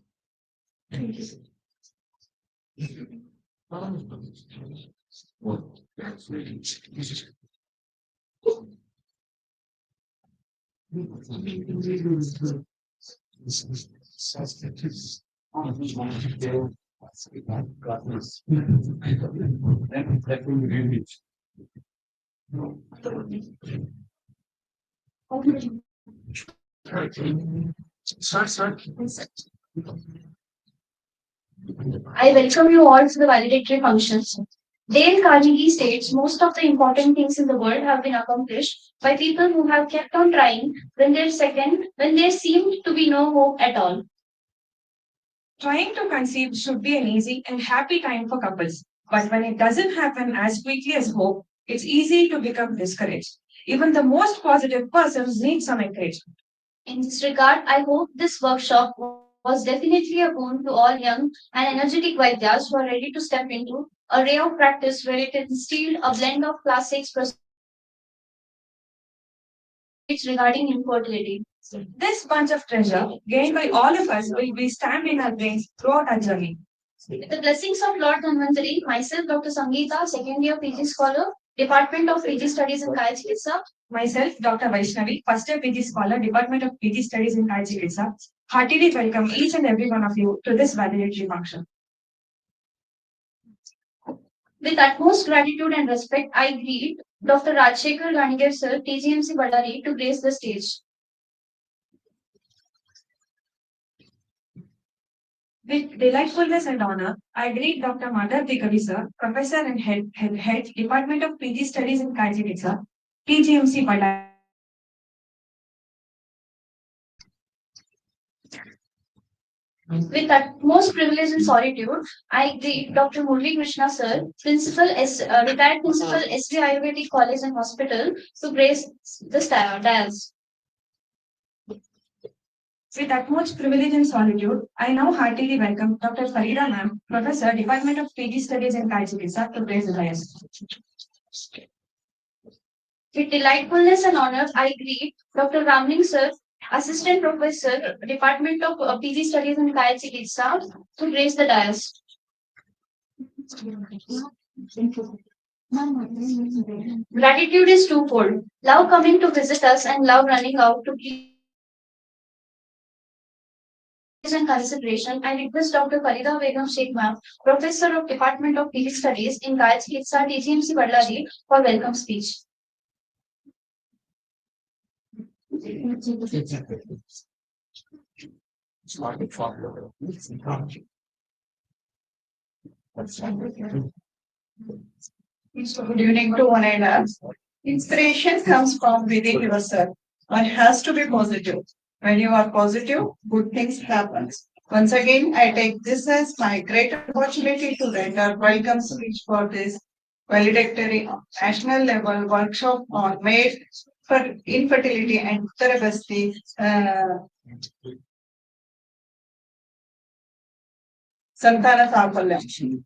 S2: I welcome you all to the validatory functions. Dale Carnegie states most of the important things in the world have been accomplished by people who have kept on trying when there seemed to be no hope at all.
S8: Trying to conceive should be an easy and happy time for couples. But when it doesn't happen as quickly as hoped, it's easy to become discouraged. Even the most positive persons need some encouragement.
S2: In this regard, I hope this workshop was definitely a boon to all young and energetic Vaidyas who are ready to step into a ray of practice where it instilled a blend of classics regarding infertility.
S8: This bunch of treasure gained by all of us will be stamped in our brains throughout our journey.
S2: With the blessings of Lord Dhanvantari, myself, Dr. Sangeeta, second year PG scholar, Department of PG Studies in Kaya Chikitsa,
S8: Myself, Dr. Vaishnavi, first year PG scholar, Department of PG Studies in Kaya Chikitsa, heartily welcome each and every one of you to this validatory function.
S2: with utmost gratitude and respect, I greet Dr. Rajshekhar Ganigar sir, TGMC Ballari, to grace the stage.
S8: With delightfulness and honor, I greet Dr. Madhav Dikavi sir, Professor and Head, Department of PG Studies in Kaya Chikitsa, TGMC Ballari.
S2: With utmost privilege and solitude, I greet Dr. Murli Krishna sir, retired principal SV Ayurvedic College and Hospital, to grace the dais.
S8: With utmost privilege and solitude, I now heartily welcome Dr. Farida ma'am, Professor, Department of PG Studies in Kaya Chikitsa, to grace the dais.
S2: With delightfulness and honor, I greet Dr. Ramling sir, Assistant Professor, Department of PG Studies in Kaya Chikitsa, to grace the dais. Gratitude is twofold: love coming to visit us and love running out to please and consideration. I request Dr. Farida Begum Sheikh ma'am, Professor of Department of PG Studies in Kaya Chikitsa, TGMC Ballari, for welcome speech.
S9: Good evening to one and all. Inspiration comes from within yourself. One has to be positive. When you are positive, good things happen. Once again, I take this as my great opportunity to render welcome speech for this valedictory national level workshop on made for infertility and Uttarabasti Santana Saphalyam.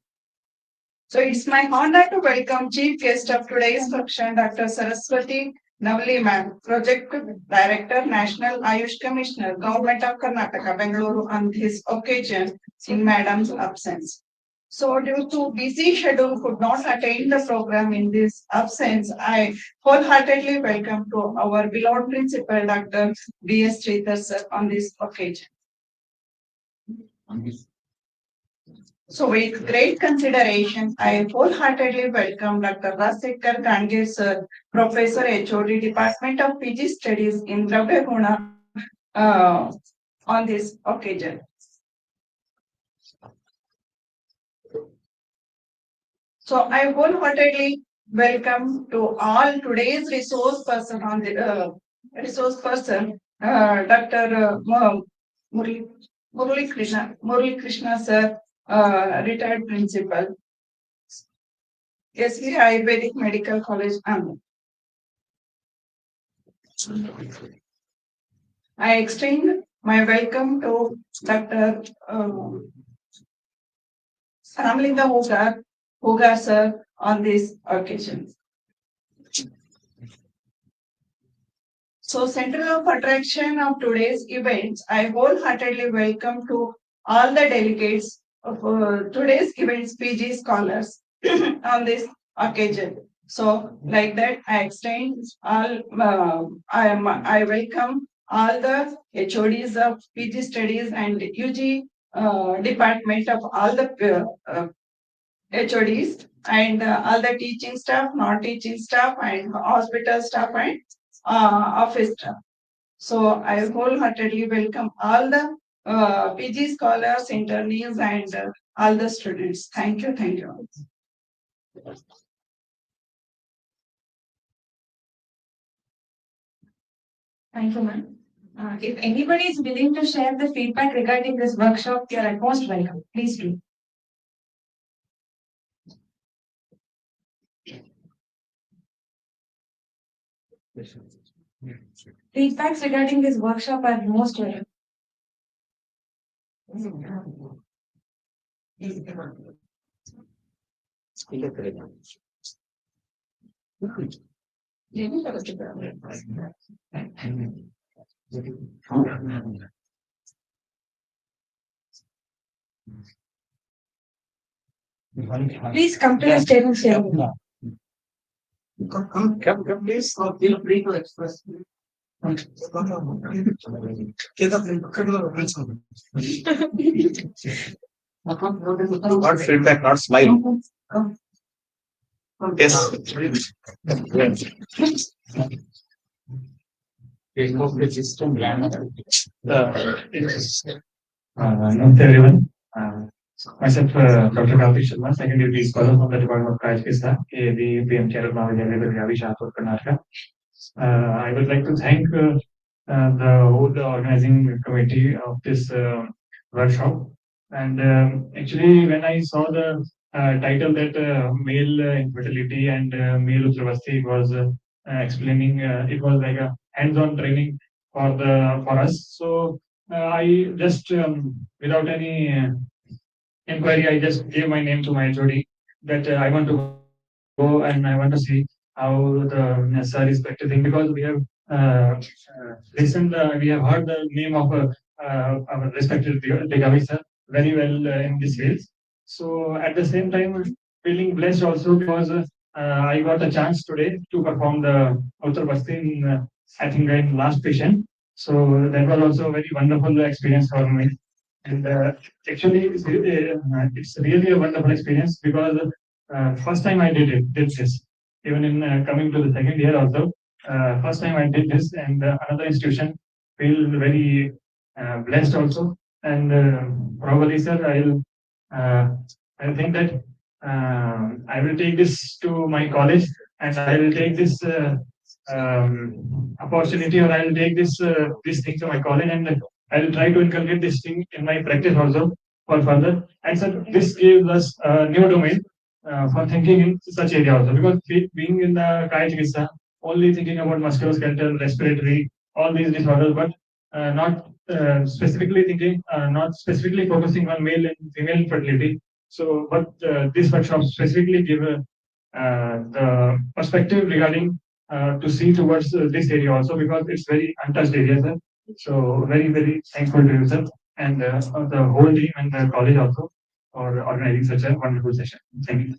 S9: So it's my honor to welcome Chief Guest of today's function, Dr. Saraswati Navli Ma'am, Project Director, National Ayush Commissioner, Government of Karnataka, Bengaluru, on this occasion in Madam's absence. So due to busy schedule, could not attend the program in this absence. I wholeheartedly welcome to our beloved principal, Dr. B.S. Sridhar sir, on this occasion. So with great consideration, I wholeheartedly welcome Dr. Rajshekhar Ganigar sir, Professor HOD, Department of PG Studies in Dravya Guna, on this occasion. So I wholeheartedly welcome to all today's resource person on the Dr. Murli Krishna sir, retired principal. SB Ayurvedic Medical College, Anand. I extend my welcome to Dr. Ramlinga Hogar sir on this occasion. So, center of attraction of today's events, I wholeheartedly welcome to all the delegates of today's events, PG scholars on this occasion. So, like that, I extend all. I welcome all the HODs of PG studies and UG department of all the HODs and all the teaching staff, non-teaching staff, and hospital staff and office staff. So I wholeheartedly welcome all the PG scholars, internees, and all the students. Thank you. Thank you.
S8: Thank you, ma'am. If anybody is willing to share the feedback regarding this workshop, you are at most welcome. Please do. Feedbacks regarding this workshop are most welcome. Please come to the stage and share.
S3: Come, please. Feel free to express. Not feedback, not smile. Yes. Namaste everyone. Myself, Dr. Karthik Sharma, second degree scholar from the Department of Kajkisa, AAB, PM Chair Mahavidyalaya, Ravi Shahpur, Karnataka. I would like to thank the whole organizing committee of this workshop. And actually, when I saw the title that male infertility and male Utravasti was explaining, it was like a hands-on training for us. So I just without any inquiry, I just gave my name to my HOD that I want to go and I want to see how the sir is practicing, because we have listened, we have heard the name of our respected Degavi sir very well in this field. So at the same time, feeling blessed also because I got a chance today to perform the Uttar Basti in, I think, in last patient. So that was also a very wonderful experience for me. And actually, it's really a wonderful experience because first time I did this. Even in coming to the second year also, first time I did this, and another institution feel very blessed also. And probably, sir, I think that I will take this to my college, and I will take this opportunity, or I will take this thing to my college, and I will try to inculcate this thing in my practice also for further. And so this gives us a new domain for thinking in such area also, because being in the Kaya Chikitsa, only thinking about musculoskeletal, respiratory, all these disorders, but not specifically thinking, not specifically focusing on male and female infertility. So, but this workshop specifically give the perspective regarding to see towards this area also, because it's very untouched area, sir. So very, very thankful to you, sir, and the whole team and the college also for organizing such a wonderful session. Thank you.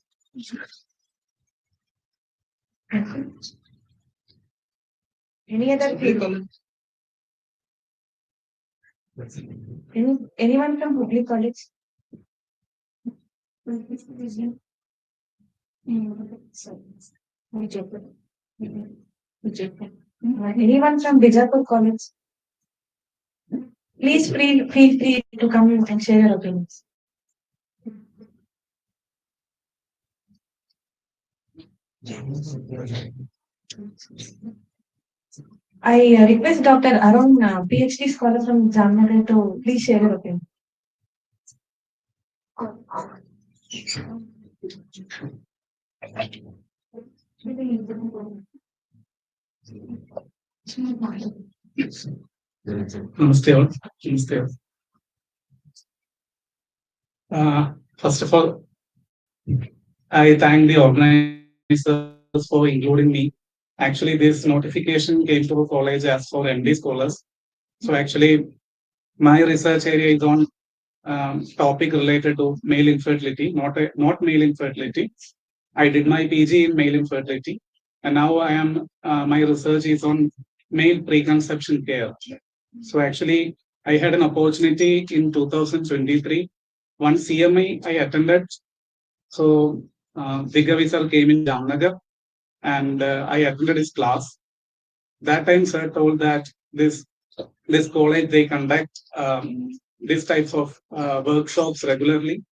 S8: Any other people? Anyone from Hooghly College? Anyone from Bijapur College? Please feel free to come and share your opinions. I request Dr. Arun, PhD scholar from Jamnagar, to please share your opinion.
S3: Namaste all. Namaste all. First of all, I thank the organizers for including me. Actually, this notification came to the college as for MD scholars. So actually, my research area is on topic related to male infertility, not male infertility. I did my PG in male infertility, and now I am my research is on male preconception care. So actually, I had an opportunity in 2023. One CMI I attended. So Digavi sir came in Jamnagar, and I attended his class. That time, sir told that this college they conduct these types of workshops regularly.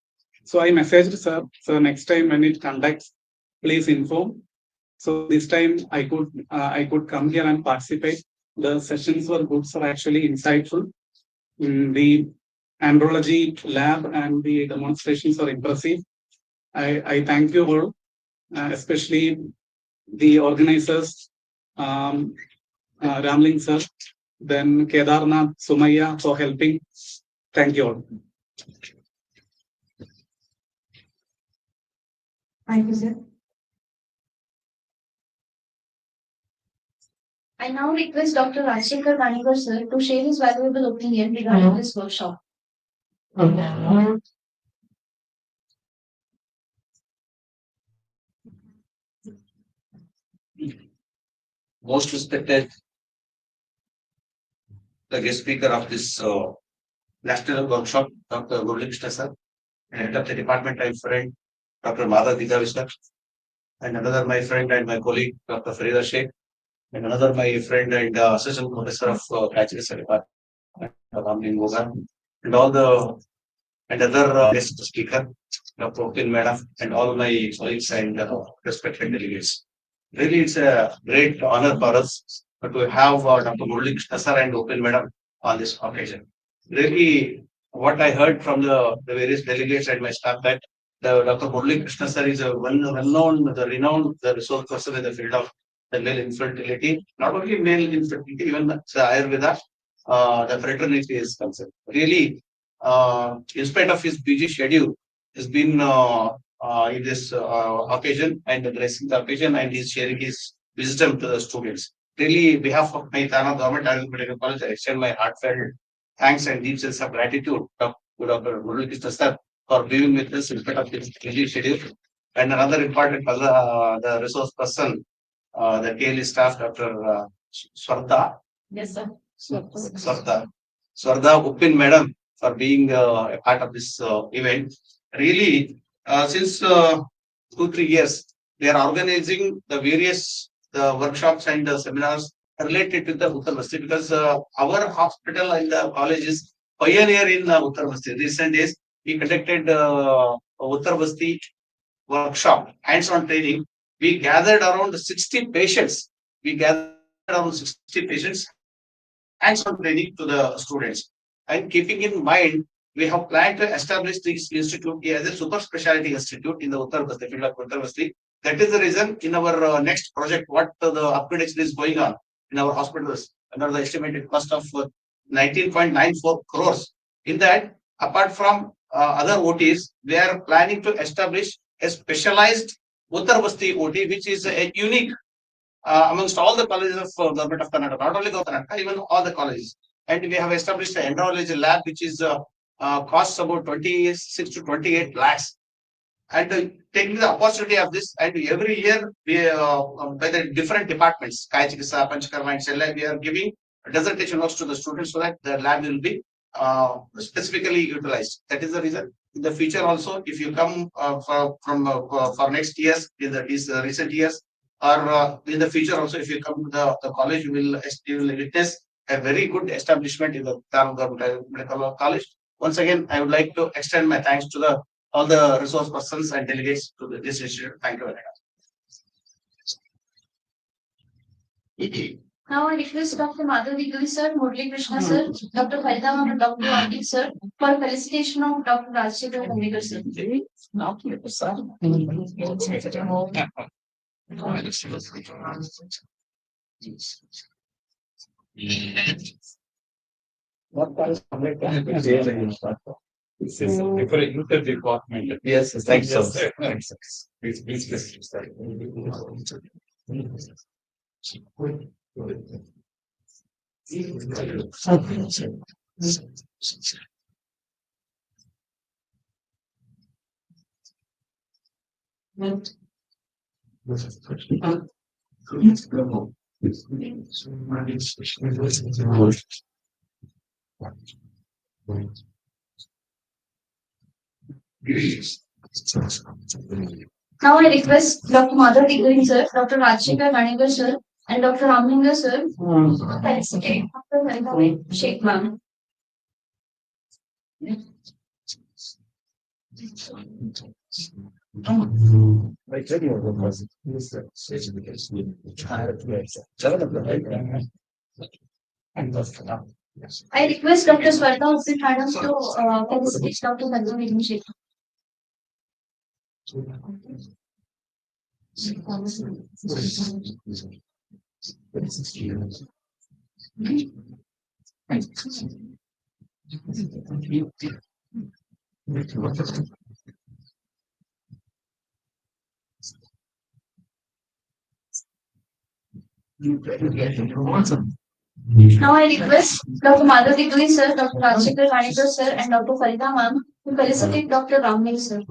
S3: So I messaged sir. So next time when it conducts, please inform. So this time I could come here and participate. The sessions were good, sir. Actually insightful. The andrology lab and the demonstrations are impressive. I thank you all, especially the organizers, Ramling sir, then Kedarnath, Sumaya for helping. Thank you all.
S8: Thank you, sir.
S2: I now request Dr. Rajshekhar Ganikar sir to share his valuable opinion regarding this workshop.
S10: Most respected the guest speaker of this national workshop, Dr. Gurlingshna sir, and head of the department, my friend, Dr. Madhav Digavi, and another my friend and my colleague, Dr. Farida Sheikh, and another my friend and assistant professor of Catching department, Ramlin Mogan, and all the and other guest speaker, Dr. Okin Madam, and all my colleagues and respected delegates. Really, it's a great honor for us to have Dr. Murali Krishna sir and Open Madam on this occasion. Really, what I heard from the various delegates and my staff that Dr. Murali Krishna sir is a well-known, the renowned, the resource person in the field of the male infertility. Not only male infertility, even the Ayurveda, the fraternity is concerned. Really, in spite of his busy schedule, has been in this occasion and addressing the occasion and he's sharing his wisdom to the students. Really, on behalf of my Thana Government Agricultural Medical College, I extend my heartfelt thanks and deep sense of gratitude to Dr. Murali Krishna sir for being with us in spite of his busy schedule. And another important the resource person, the KLE staff, Dr. Swarda.
S2: Yes, sir.
S10: Swarda Uppin Madam for being a part of this event. Really, since 2-3 years, they are organizing the various workshops and seminars related to the Uttar Basti because our hospital and the college is pioneer in Uttar Basti. Recent days, we conducted Uttar Basti workshop, hands-on training. We gathered around 60 patients. Hands-on training to the students. And keeping in mind, we have planned to establish this institute as a super specialty institute in the Uttar Basti, field of Uttar Basti. That is the reason in our next project, what the upgradation is going on in our hospitals under the estimated cost of 19.94 crores. In that, apart from other OTs, they are planning to establish a specialized Uttar Basti OT, which is a unique amongst all the colleges of government of Karnataka, not only government, even all the colleges. And we have established an embryology lab, which is costs about 26 to 28 lakhs. And taking the opportunity of this, and every year we by the different departments, Kaya Chikitsa, Panchakarma, and Cell, we are giving dissertation notes to the students so that the lab will be specifically utilized. That is the reason. In the future also, if you come for next years, in these recent years, or in the future also, if you come to the college, you will witness a very good establishment in the Tamil Government Medical College. Once again, I would like to extend my thanks to all the resource persons and delegates to this institute. Thank you very much.
S2: Now I request Dr. Madhavi Giri sir, Murli Krishna sir, Dr. Haridama and Dr. Adi sir for felicitation of Dr. Rajshekar Kanekar sir.
S3: This is for a youth department.
S10: Yes, thanks so much.
S3: Yes, sir.
S10: Thanks.
S3: Please.
S2: Now I request Dr. Madhavi Giri sir, Dr. Rajshekar Kanekar sir and Dr. Ramlinga sir to felicitate Dr. Haridama Sheikh ma'am. I request Dr. Swarna Hussain Madam to felicitate Dr. Haridama Sheikh. Now I request Dr. Madhavi Giri sir, Dr. Rajshekar Kanekar sir and Dr. Farida ma'am to felicitate Dr. Ramling sir.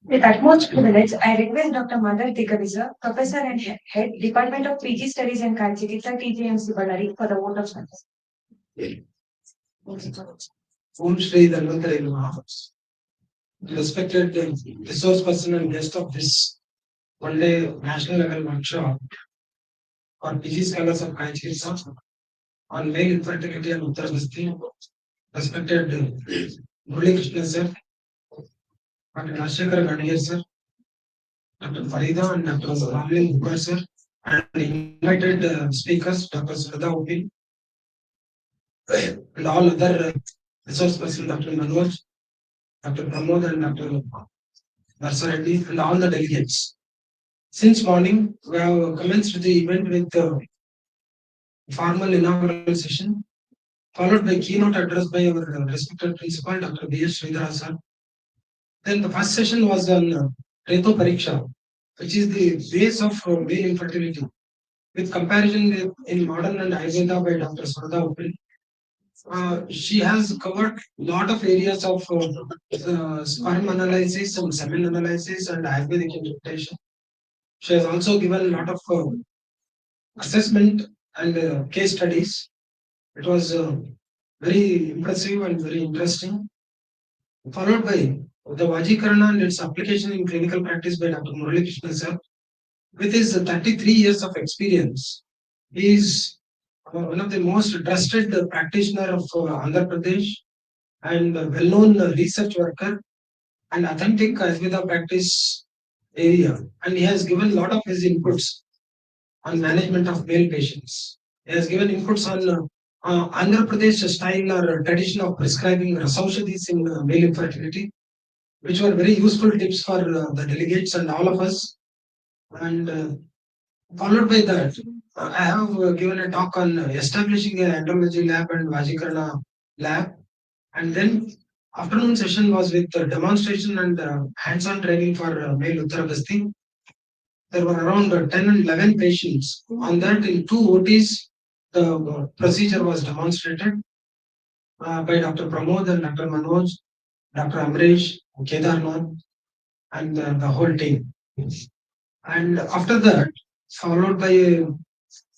S2: With utmost privilege, I request Dr. Madhav Tikavisa, Professor and Head, Department of PG Studies and Kalchikitsa, TGMC Ballari, for the vote of thanks.
S11: Om Shri Dhanvantari Namaha. Respected resource person and guest of this one-day national level workshop for PG scholars of Kalchikitsa on male infertility and Uttar Basti. Respected Murli Krishna sir, Dr. Rajshekar Kanekar sir, Dr. Farida and Dr. Ramlin Bukar sir, and invited speakers, Dr. Srada Upin, and all other resource person, Dr. Manoj, Dr. Pramod and Dr. Narsareddy, and all the delegates. Since morning, we have commenced the event with formal inaugural session, followed by keynote address by our respected principal, Dr. B.S. Sridhara sir. Then the first session was on Reto Pariksha, which is the base of male infertility, with comparison in modern and Ayurveda by Dr. Swarda Upil. She has covered a lot of areas of sperm analysis and semen analysis and Ayurvedic interpretation. She has also given a lot of assessment and case studies. It was very impressive and very interesting. Followed by the Vajikarana and its application in clinical practice by Dr. Murali Krishna sir. With his 33 years of experience, he is one of the most trusted practitioner of Andhra Pradesh and a well-known research worker and authentic Ayurveda practice area. And he has given a lot of his inputs on management of male patients. He has given inputs on Andhra Pradesh style or tradition of prescribing rasaushadis in male infertility, which were very useful tips for the delegates and all of us. And followed by that, I have given a talk on establishing an andrology lab and Vajikarana lab. And then afternoon session was with demonstration and hands-on training for male Uttara Basti. There were around 10 and 11 patients. On that, in 2 OTs, the procedure was demonstrated by Dr. Pramod and Dr. Manoj, Dr. Amresh, Kedarnath, and the whole team. And after that, followed by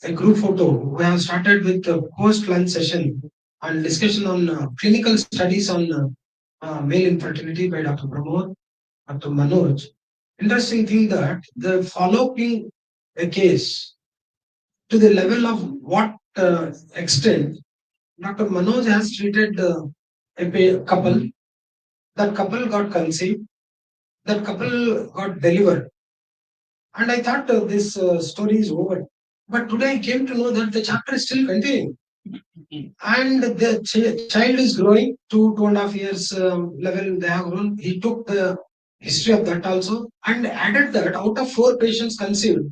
S11: a group photo, we have started with the post-lunch session and discussion on clinical studies on male infertility by Dr. Pramod, Dr. Manoj. Interesting thing that the following a case to the level of what extent Dr. Manoj has treated couple. That couple got conceived. That couple got delivered. And I thought this story is over. But today I came to know that the chapter is still continuing. And the child is growing to 2.5 years level. They have grown. He took the history of that also and added that out of 4 patients conceived,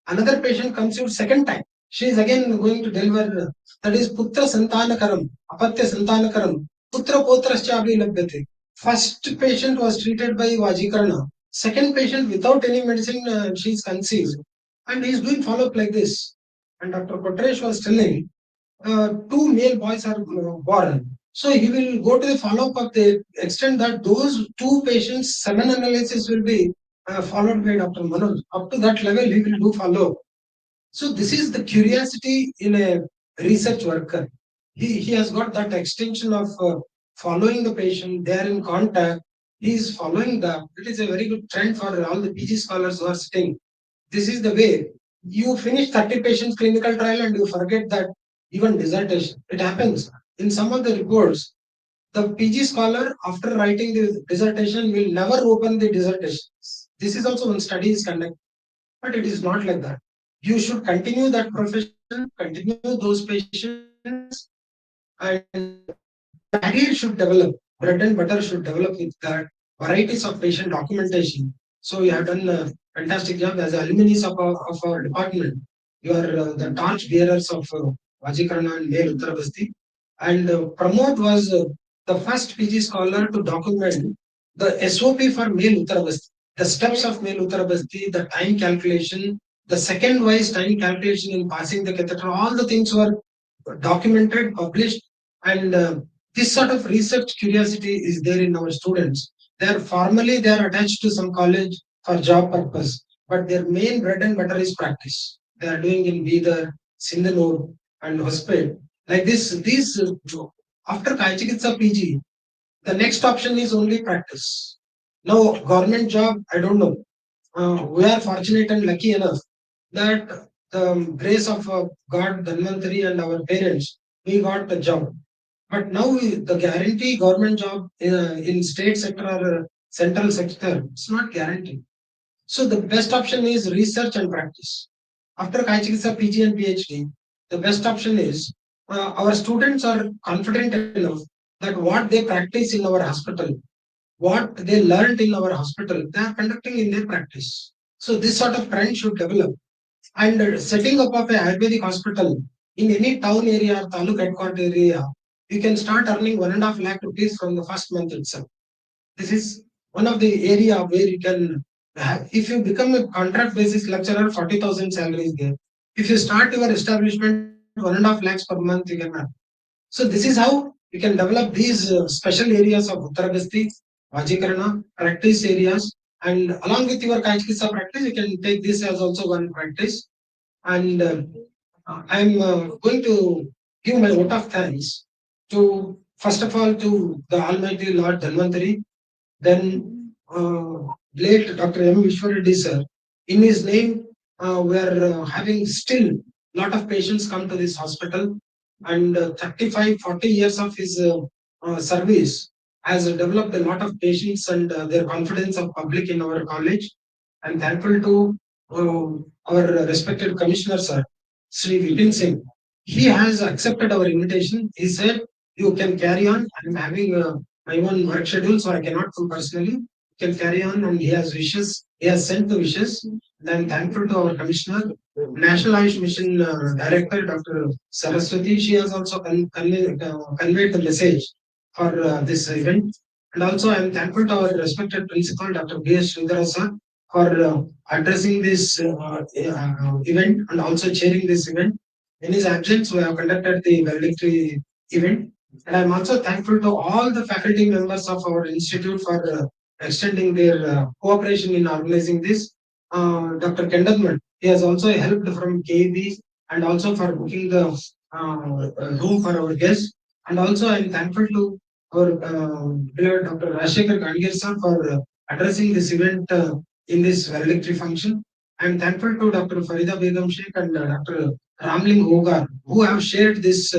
S11: another patient conceived second time. She is again going to deliver. That is Putra Santanakaram, Apatya Santanakaram, Putra Potrascha Abhi Labhyate. First patient was treated by Vajikarana. Second patient without any medicine, she is conceived. And he is doing follow up like this. And Dr. Kotresh was telling 2 male boys are born. So he will go to the follow-up of the extent that those 2 patients, 7 analysis will be followed by Dr. Manoj. Up to that level, he will do follow-up. So this is the curiosity in a research worker. He has got that extension of following the patient. They are in contact. He is following them. It is a very good trend for all the PG scholars who are sitting. This is the way you finish 30 patients clinical trial and you forget that even dissertation. It happens. In some of the reports, the PG scholar, after writing the dissertation, will never open the dissertation. This is also one study is conducted, but it is not like that. You should continue that profession, continue those patients, and career should develop. Bread and butter should develop with that varieties of patient documentation. So you have done a fantastic job as alumni of our department. You are the torch bearers of Vajikarana and Male Uttarabasti. And Pramod was the first PG scholar to document the SOP for Male Uttarabasti, the steps of Male Uttarabasti, the time calculation, the second wise time calculation in passing the catheter, all the things were documented, published, and this sort of research curiosity is there in our students. They are attached to some college for job purpose, but their main bread and butter is practice. They are doing in Bidar, Sindhanur, and Hospet. Like this, these after Kaichikitsa PG, the next option is only practice. Now, government job, I don't know. We are fortunate and lucky enough that the grace of God, Dhanvantari, and our parents, we got a job. But now the guarantee government job in state sector or central sector, it's not guaranteed. So the best option is research and practice. After Kaichikitsa PG and PhD, the best option is our students are confident enough that what they practice in our hospital, what they learned in our hospital, they are conducting in their practice. So this sort of trend should develop. And setting up of a Ayurvedic hospital in any town area or taluk headquarter area, you can start earning 1.5 lakh rupees from the first month itself. This is one of the area where you can have, if you become a contract basis lecturer, 40,000 salary is there. If you start your establishment, 1.5 lakhs per month you can have. So this is how you can develop these special areas of Uttaragasti, Vajikarana, practice areas, and along with your Kaichikitsa practice, you can take this as also one practice. And I'm going to give my vote of thanks to, first of all, to the Almighty Lord Dhanvantari, then late Dr. M. Vishwareddy sir. In his name, we are having still lot of patients come to this hospital, and 35, 40 years of his service has developed a lot of patients and their confidence of public in our college. I'm thankful to our respected commissioner, sir, Sri Vipin Singh. He has accepted our invitation. He said, you can carry on. I'm having my own work schedule, so I cannot come personally. You can carry on, and he has wishes. He has sent the wishes. And I'm thankful to our commissioner, National Ayush Mission Director, Dr. Saraswati. She has also conveyed the message for this event. And also, I'm thankful to our respected principal, Dr. B.S. Sridhara sir, for addressing this event and also chairing this event. In his absence, we have conducted the valedictory event. And I'm also thankful to all the faculty members of our institute for extending their cooperation in organizing this. Dr. Kendadman, he has also helped from KB and also for booking the room for our guests. And also I'm thankful to our beloved Dr. Rashekar Gandhir sir for addressing this event in this valedictory function. I'm thankful to Dr. Farida Begum Sheikh and Dr. Ramling Hogar who have shared this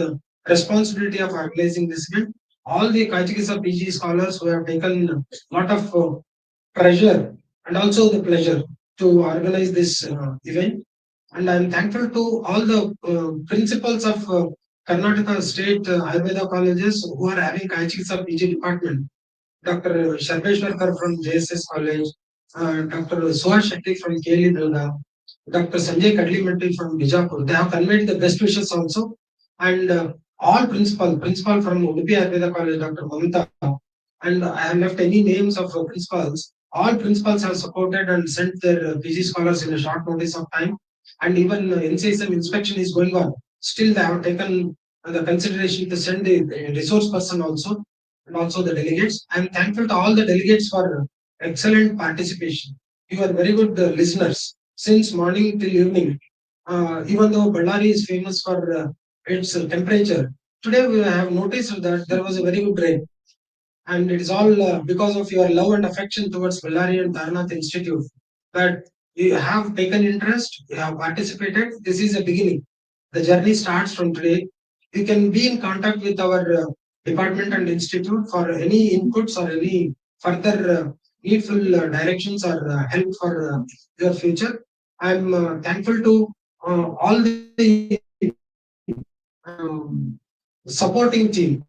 S11: responsibility of organizing this event. All the Kaichikisa PG scholars who have taken a lot of pressure and also the pleasure to organize this event. And I'm thankful to all the principals of Karnataka State Ayurveda colleges who are having Kaichikisa PG department. Dr. Sarveshwarkar from JSS College, Dr. Suhash Shetty from KL Durga, Dr. Sanjay Kadlimetti from Bijapur. They have conveyed the best wishes also. And all principal from Udupi Ayurveda College, Dr. Mamita, and I have left any names of principals. All principals have supported and sent their PG scholars in a short notice of time. And even NCSM inspection is going on. Still, they have taken the consideration to send the resource person also and also the delegates. I am thankful to all the delegates for excellent participation. You are very good listeners since morning till evening. Even though Ballari is famous for its temperature, today we have noticed that there was a very good rain. And it is all because of your love and affection towards Ballari and Taranath Institute that you have taken interest, you have participated. This is a beginning. The journey starts from today. You can be in contact with our department and institute for any inputs or any further needful directions or help for your future. I'm thankful to all the supporting team.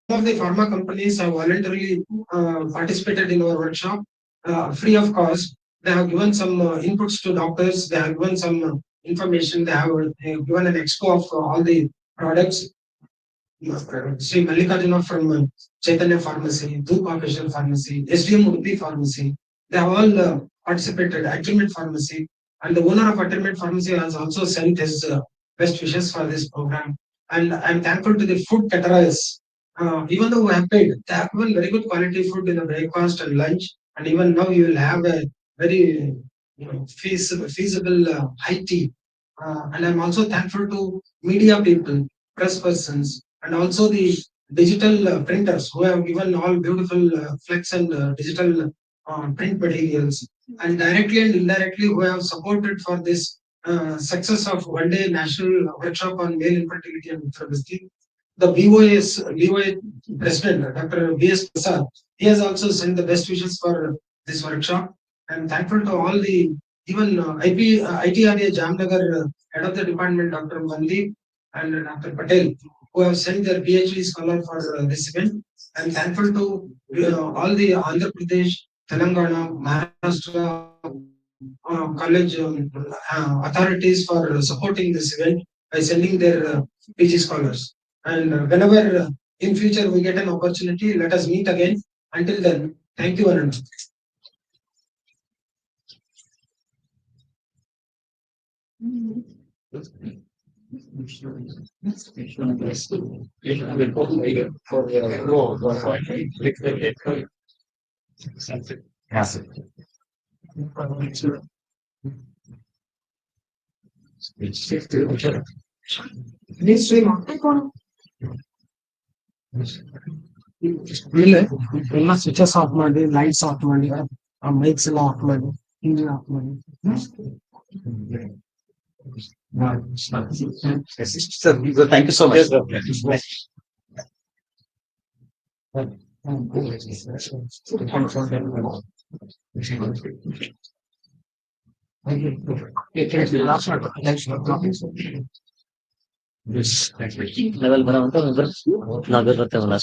S11: Some of the pharma companies have voluntarily participated in our workshop free of cost. They have given some inputs to doctors. They have given some information. They have given an expo of all the products. Sri Mallikarjuna from Chaitanya Pharmacy, Dhoop Official Pharmacy, SDM Udupi Pharmacy. They have all participated. Agreement Pharmacy and the owner of Agreement Pharmacy has also sent his best wishes for this program. And I'm thankful to the food caterers. Even though we have paid, they have given very good quality food in the breakfast and lunch. And even now you will have a very feasible high tea. And I'm also thankful to media people, press persons, and also the digital printers who have given all beautiful flex and digital print materials, and directly and indirectly who have supported for this success of one day national workshop on male infertility and infertility. The BOA president, Dr. B.S. Prasad, he has also sent the best wishes for this workshop. I'm thankful to all the even ITRA Jamnagar head of the department, Dr. Mandeep and Dr. Patel, who have sent their PhD scholar for this event. I'm thankful to all the Andhra Pradesh, Telangana, Maharashtra college authorities for supporting this event by sending their PG scholars. And whenever in future we get an opportunity, let us meet again. Until then, thank you, Arun. ಎಲ್ಲ switches of ಮಾಡಿ lights off ಮಾಡಿ ಆ mics ಎಲ್ಲ of ಮಾಡಿ engine of ಮಾಡಿ
S10: Sir, thank you so much.
S12: level ಬರೋಂತ ನಾವು ಬರ್ತೇವಲ್ಲ